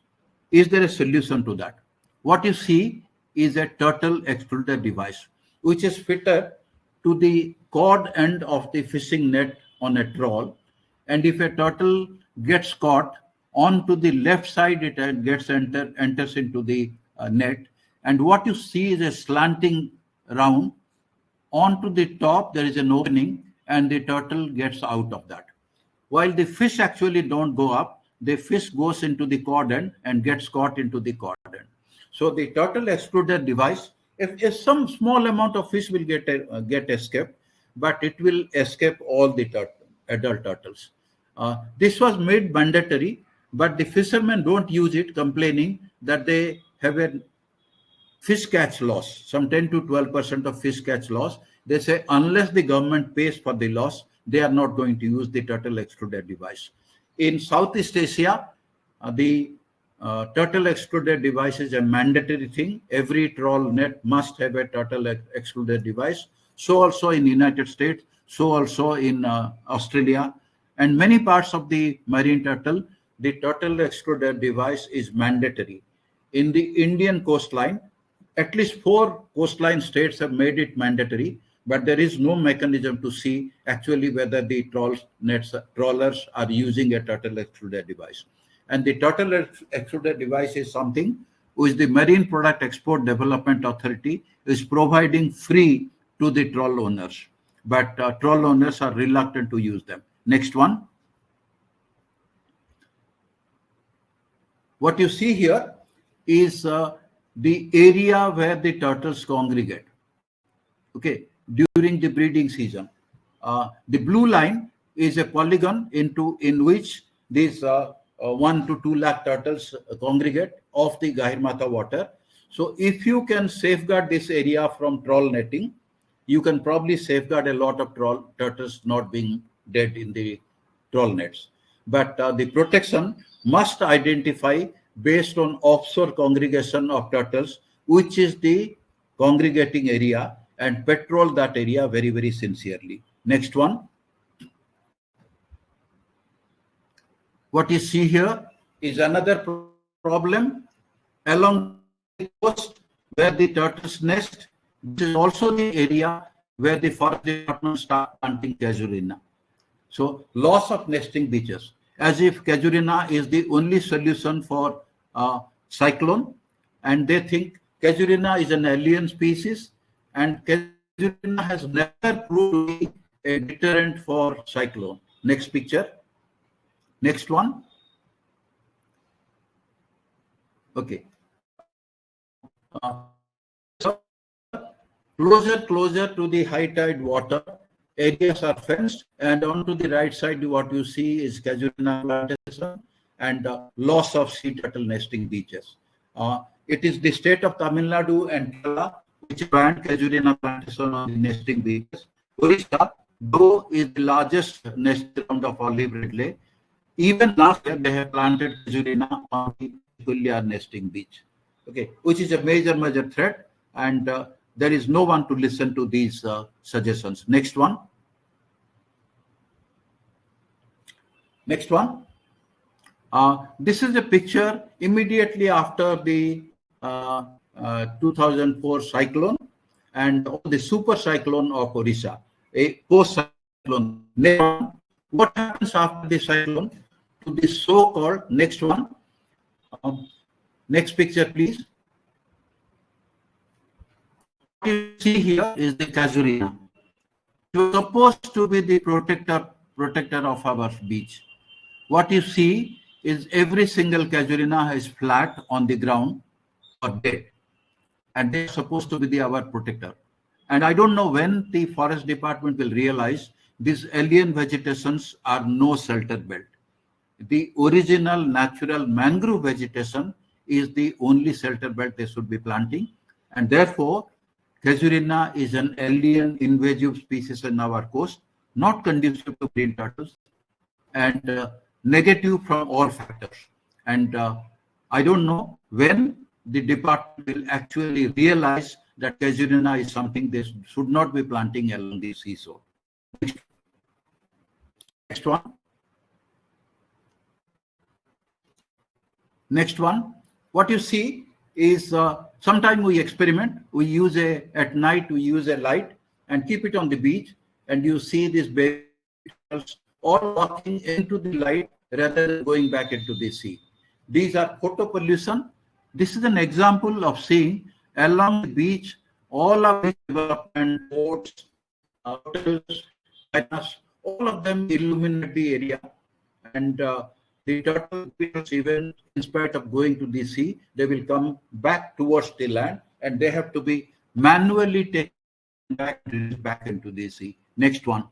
is there a solution to that? What you see is a turtle excluder device, which is fitted to the cord end of the fishing net on a trawl. And if a turtle gets caught, onto the left side, it enters into the net. And what you see is a slanting round. Onto the top, there is an opening, and the turtle gets out of that. While the fish actually don't go up, the fish goes into the cord end and gets caught into the cord end. So the turtle excluder device, if some small amount of fish will get escaped, but it will escape all the adult turtles. This was made mandatory, but the fishermen don't use it, complaining that they have a fish catch loss, some 10 to 12% of fish catch loss. They say unless the government pays for the loss, they are not going to use the turtle excluder device. In Southeast Asia, the turtle excluder device is a mandatory thing. Every trawl net must have a turtle excluder device. So also in United States, so also in Australia, and many parts of the marine turtle, the turtle excluder device is mandatory. In the Indian coastline, at least 4 coastline states have made it mandatory, but there is no mechanism to see actually whether the trawlers are using a turtle excluder device. And the turtle excluder device is something which the Marine Product Export Development Authority is providing free to the trawl owners. But trawl owners are reluctant to use them. Next one. What you see here is the area where the turtles congregate, okay, during the breeding season. The blue line is a polygon in which these 1 to 2 lakh turtles congregate off the Gahirmatha water. So if you can safeguard this area from trawl netting, you can probably safeguard a lot of turtles not being dead in the trawl nets. But the protection must identify based on offshore congregation of turtles, which is the congregating area, and patrol that area very, very sincerely. Next one. What you see here is another problem along the coast where the turtles nest. This is also the area where the forest department start planting casuarina. So loss of nesting beaches, as if casuarina is the only solution for cyclone, and they think casuarina is an alien species, and casuarina has never proved to be a deterrent for cyclone. Next picture. Next one. Okay. So closer to the high tide water, areas are fenced, and onto the right side, what you see is casuarina plantation and loss of sea turtle nesting beaches. It is the state of Tamil Nadu and Kerala which banned casuarina plantation on the nesting beaches. Orissa, though, is the largest nesting ground of olive ridley. Even last year, they have planted casuarina on the Kuliyar nesting beach, okay, which is a major threat, and there is no one to listen to these suggestions. Next one. Next one. This is a picture immediately after the 2004 cyclone and the super cyclone of Orissa, a post-cyclone. What happens after the cyclone to the so-called next one? Next picture, please. What you see here is the casuarina. It was supposed to be the protector of our beach. What you see is every single casuarina is flat on the ground or dead, and they're supposed to be our protector. And I don't know when the forest department will realize these alien vegetations are no shelter belt. The original natural mangrove vegetation is the only shelter belt they should be planting, and therefore casuarina is an alien invasive species in our coast, not conducive to green turtles, and negative from all factors. And I don't know when the department will actually realize that casuarina is something they should not be planting along the seashore. Next one. Next one. What you see is sometimes we experiment. We use at night we use a light and keep it on the beach, and you see these baby turtles all walking into the light rather than going back into the sea. These are photo pollution. This is an example of seeing along the beach all of the development, boats, hotels, all of them illuminate the area, and the turtles, even in spite of going to the sea, they will come back towards the land, and they have to be manually taken back into the sea. Next one.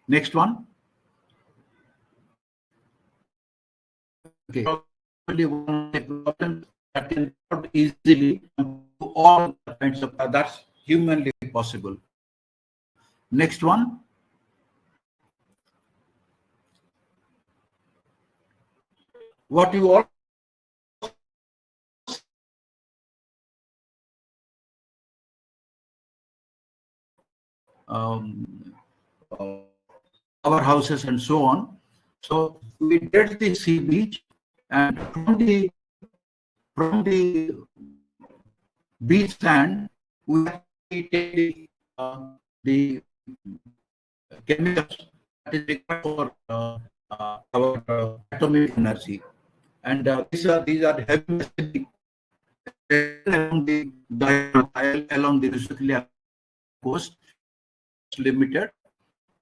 Next one. Okay. Probably one problem that can not easily to all kinds of that's humanly possible. Next one. What you all our houses and so on. So we did the sea beach, and from the beach sand we take the chemicals that is required for our atomic energy, and these are heavy along the Rusulia coast, limited.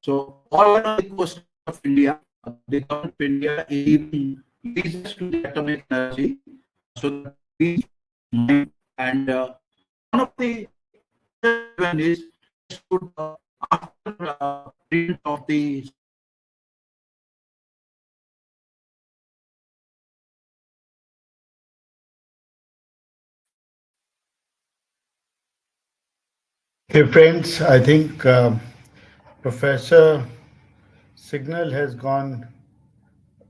So all along the coast of India, the government of India even leases to the atomic energy, so that we and one of the event is after print of the Hey friends, I think Professor Signal has gone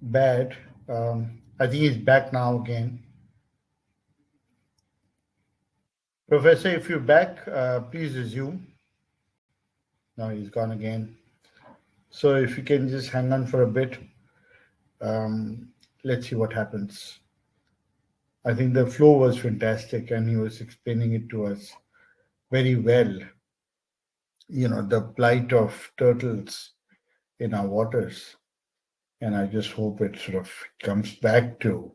bad. I think he's back now again. Professor, if you're back, please resume. No, he's gone again. So if you can just hang on for a bit, let's see what happens. I think the flow was fantastic, and he was explaining it to us very well. You know, the plight of turtles in our waters. And I just hope it sort of comes back to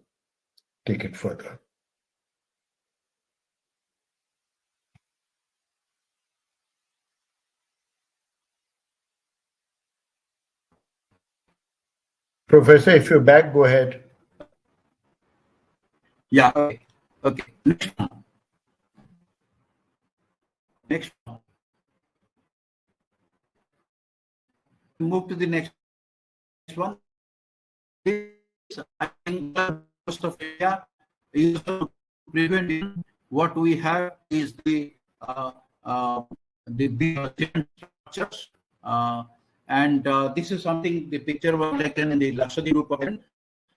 take it further. Professor, if you're back, go ahead. Yeah. Okay. Next one. Move to the next one. I think most of India is to prevent. What we have is the structures, and this is something. The picture was taken in the Lakshadweep group of it.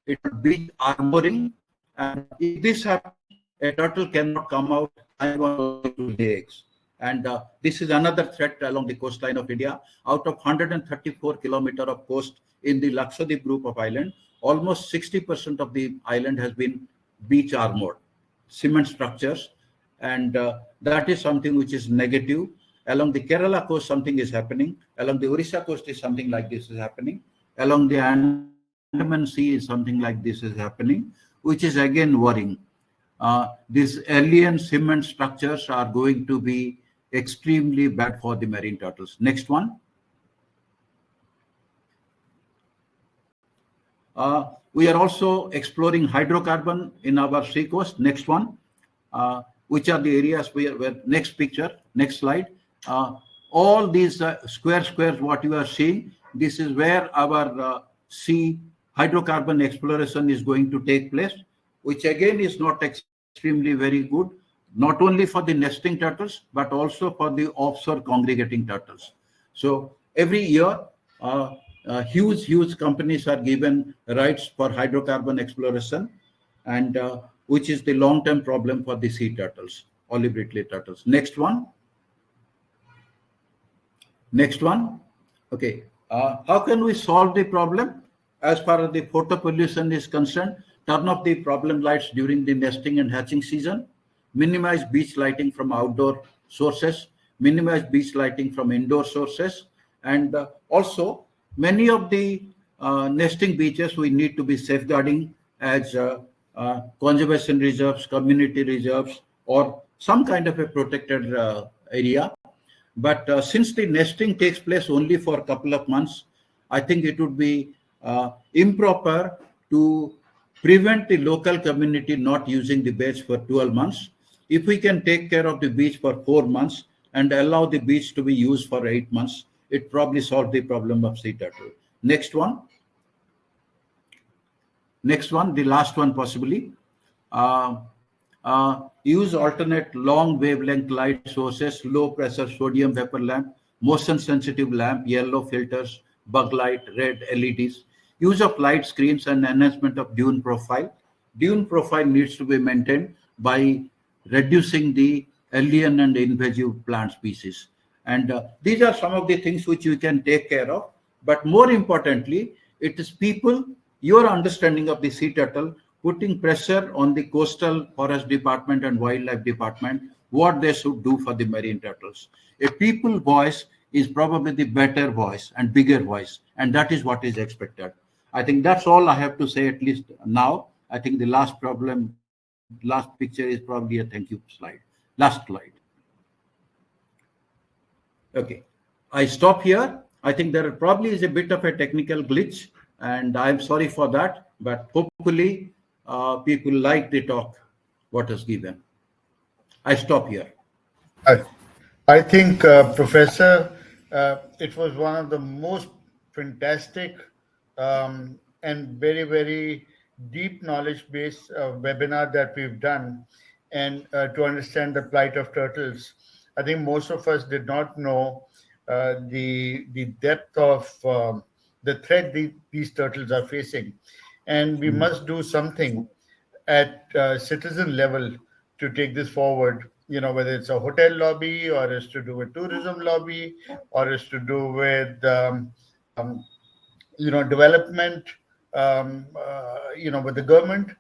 It would be armoring, and if this happens, a turtle cannot come out. I want to lay eggs. And this is another threat along the coastline of India. Out of 134 kilometers of coast in the Lakshadweep group of island, almost 60% of the island has been beach armored. cement structures, and that is something which is negative. Along the Kerala coast, something is happening. Along the Orissa coast, is something like this is happening. Along the Andaman Sea, is something like this is happening, which is again worrying. These alien cement structures are going to be extremely bad for the marine turtles. Next one. We are also exploring hydrocarbon in our sea coast. Next one. Which are the areas where next picture, next slide. All these squares, what you are seeing, this is where our sea hydrocarbon exploration is going to take place, which again is not extremely very good, not only for the nesting turtles, but also for the offshore congregating turtles. So every year, huge companies are given rights for hydrocarbon exploration, and which is the long-term problem for the sea turtles, olive ridley turtles. Next one. Next one. Okay. How can we solve the problem? As far as the photo pollution is concerned, turn off the problem lights during the nesting and hatching season, minimize beach lighting from outdoor sources, minimize beach lighting from indoor sources, and also many of the nesting beaches we need to be safeguarding as conservation reserves, community reserves, or some kind of a protected area. But since the nesting takes place only for a couple of months, I think it would be improper to prevent the local community not using the beach for 12 months. If we can take care of the beach for 4 months and allow the beach to be used for 8 months, it probably solve the problem of sea turtle. Next one. Next one, the last one possibly. Use alternate long wavelength light sources, low pressure sodium vapor lamp, motion sensitive lamp, yellow filters, bug light, red LEDs. Use of light screens and enhancement of dune profile. Dune profile needs to be maintained by reducing the alien and invasive plant species. And these are some of the things which you can take care of. But more importantly, it is people, your understanding of the sea turtle, putting pressure on the coastal forest department and wildlife department, what they should do for the marine turtles. A people voice is probably the better voice and bigger voice, and that is what is expected. I think that's all I have to say, at least now. I think the last picture is probably a thank you slide. Last slide. Okay, I stop here. I think there probably is a bit of a technical glitch, and I'm sorry for that, but hopefully people like the talk, what is given. I stop here. I think, Professor, it was one of the most fantastic and very, very deep knowledge-based webinar that we've done, and to understand the plight of turtles. I think most of us did not know the depth of the threat these turtles are facing, and we must do something at citizen level to take this forward. You know, whether it's a hotel lobby, or is to do with tourism lobby, or is to do with development, with the government.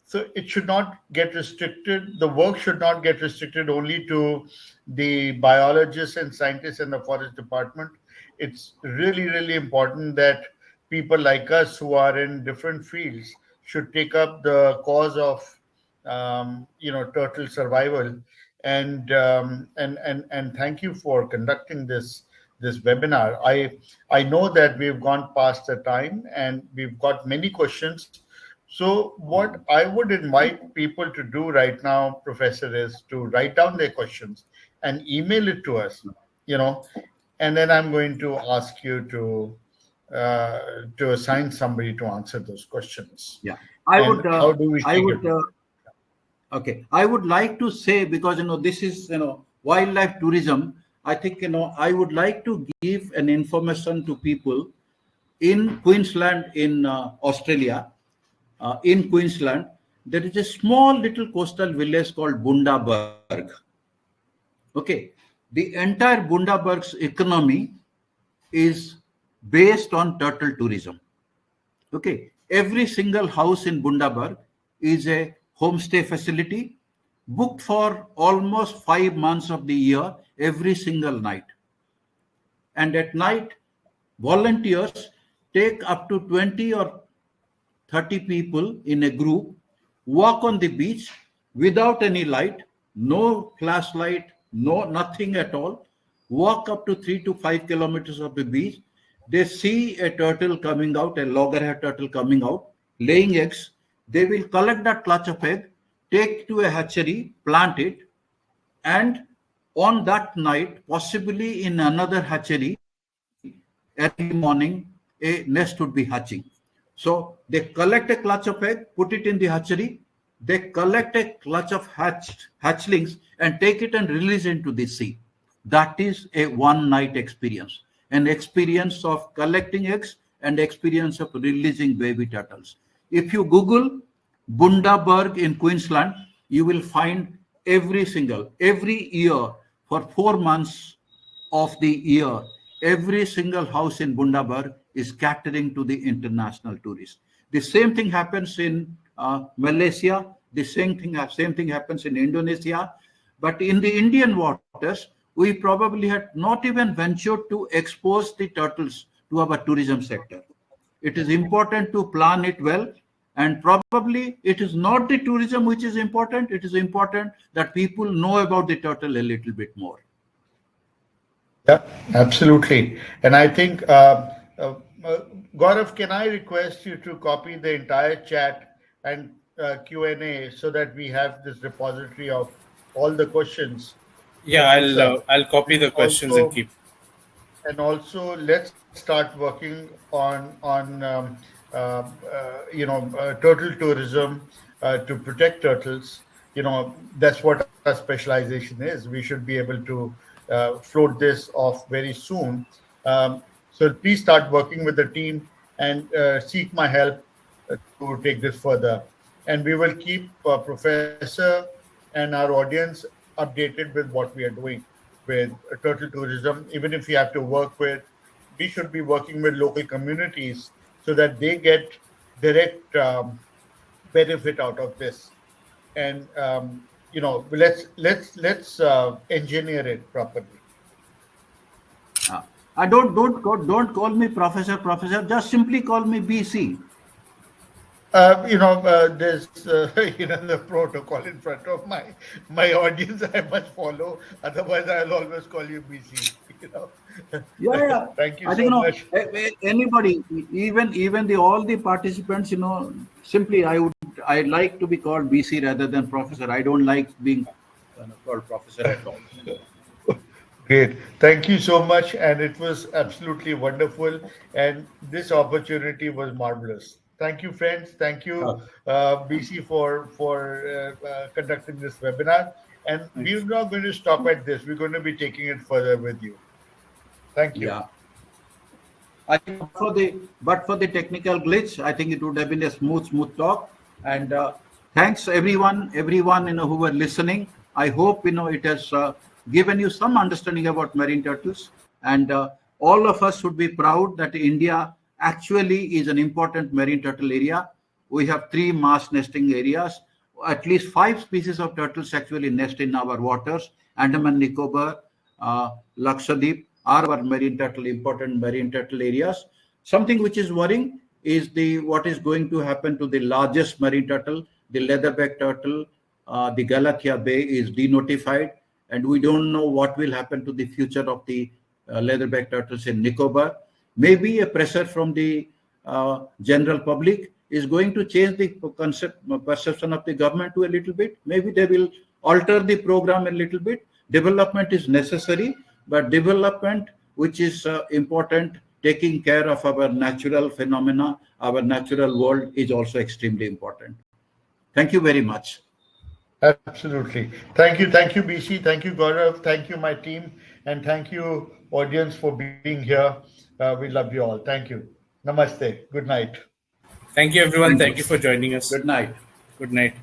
So it should not get restricted. The work should not get restricted only to the biologists and scientists in the forest department. It's really, really important that people like us who are in different fields should take up the cause of turtle survival. And thank you for conducting this webinar. I know that we've gone past the time and we've got many questions. So what I would invite people to do right now, Professor, is to write down their questions and email it to us, and then I'm going to ask you to assign somebody to answer those questions. Yeah, how do we okay, I would like to say, because this is wildlife tourism. I think I would like to give an information to people in Queensland, in Australia. In Queensland, there is a small little coastal village called Bundaberg. Okay, the entire Bundaberg's economy is based on turtle tourism. Okay, every single house in Bundaberg is a homestay facility, booked for almost 5 months of the year, every single night. And at night, volunteers take up to 20 or 30 people in a group, walk on the beach without any light, no flashlight, no nothing at all, walk up to 3 to 5 kilometers of the beach. They see a turtle coming out, a loggerhead turtle coming out, laying eggs. They will collect that clutch of egg, take to a hatchery, plant it, and on that night, possibly in another hatchery, early morning, a nest would be hatching. So they collect a clutch of egg, put it in the hatchery, they collect a clutch of hatchlings and take it and release into the sea. That is a one night experience, an experience of collecting eggs and experience of releasing baby turtles. If you Google Bundaberg in Queensland, you will find every year for 4 months of the year, every single house in Bundaberg is catering to the international tourists. The same thing happens in Malaysia. The same thing happens in Indonesia. But in the Indian waters, we probably had not even ventured to expose the turtles to our tourism sector. It is important to plan it well. And probably it is not the tourism which is important. It is important that people know about the turtle a little bit more. Yeah, absolutely. And I think, Gaurav, can I request you to copy the entire chat and Q&A so that we have this repository of all the questions Yeah, from your side? I'll copy the questions and keep. And also, let's start working on turtle tourism to protect turtles. That's what our specialization is. We should be able to float this off very soon. So please start working with the team and seek my help to take this further. And we will keep Professor and our audience updated with what we are doing with turtle tourism. Even if we have to work with, we should be working with local communities so that they get direct benefit out of this. And let's engineer it properly. Don't call me Professor. Just simply call me BC. There's the protocol in front of my audience I must follow. Otherwise, I'll always call you BC. Yeah. Thank you I so think much. anybody, even all the participants, simply I like to be called BC rather than Professor. I don't like being called Professor at all. Great. Thank you so much. And it was absolutely wonderful. And this opportunity was marvelous. Thank you, friends. Thank you, BC, for conducting this webinar. And we're not going to stop at this. We're going to be taking it further with you. Thank you. Yeah. I think but for the technical glitch, I think it would have been a smooth talk. And thanks everyone who were listening. I hope it has given you some understanding about marine turtles. And all of us should be proud that India actually is an important marine turtle area. We have 3 mass nesting areas. At least 5 species of turtles actually nest in our waters. Andaman Nicobar, Lakshadweep are our important marine turtle areas. Something which is worrying is what is going to happen to the largest marine turtle, the leatherback turtle. The Galathea Bay is denotified, and we don't know what will happen to the future of the leatherback turtles in Nicobar. Maybe a pressure from the general public is going to change the perception of the government to a little bit. Maybe they will alter the program a little bit. Development is necessary, but development which is important, taking care of our natural phenomena, our natural world is also extremely important. Thank you very much. Absolutely. Thank you, BC. Thank you, Gaurav. Thank you, my team. And thank you, audience, for being here. We love you all. Thank you. Namaste. Good night. Thank you, everyone. Thank you for joining us. Good night. Good night.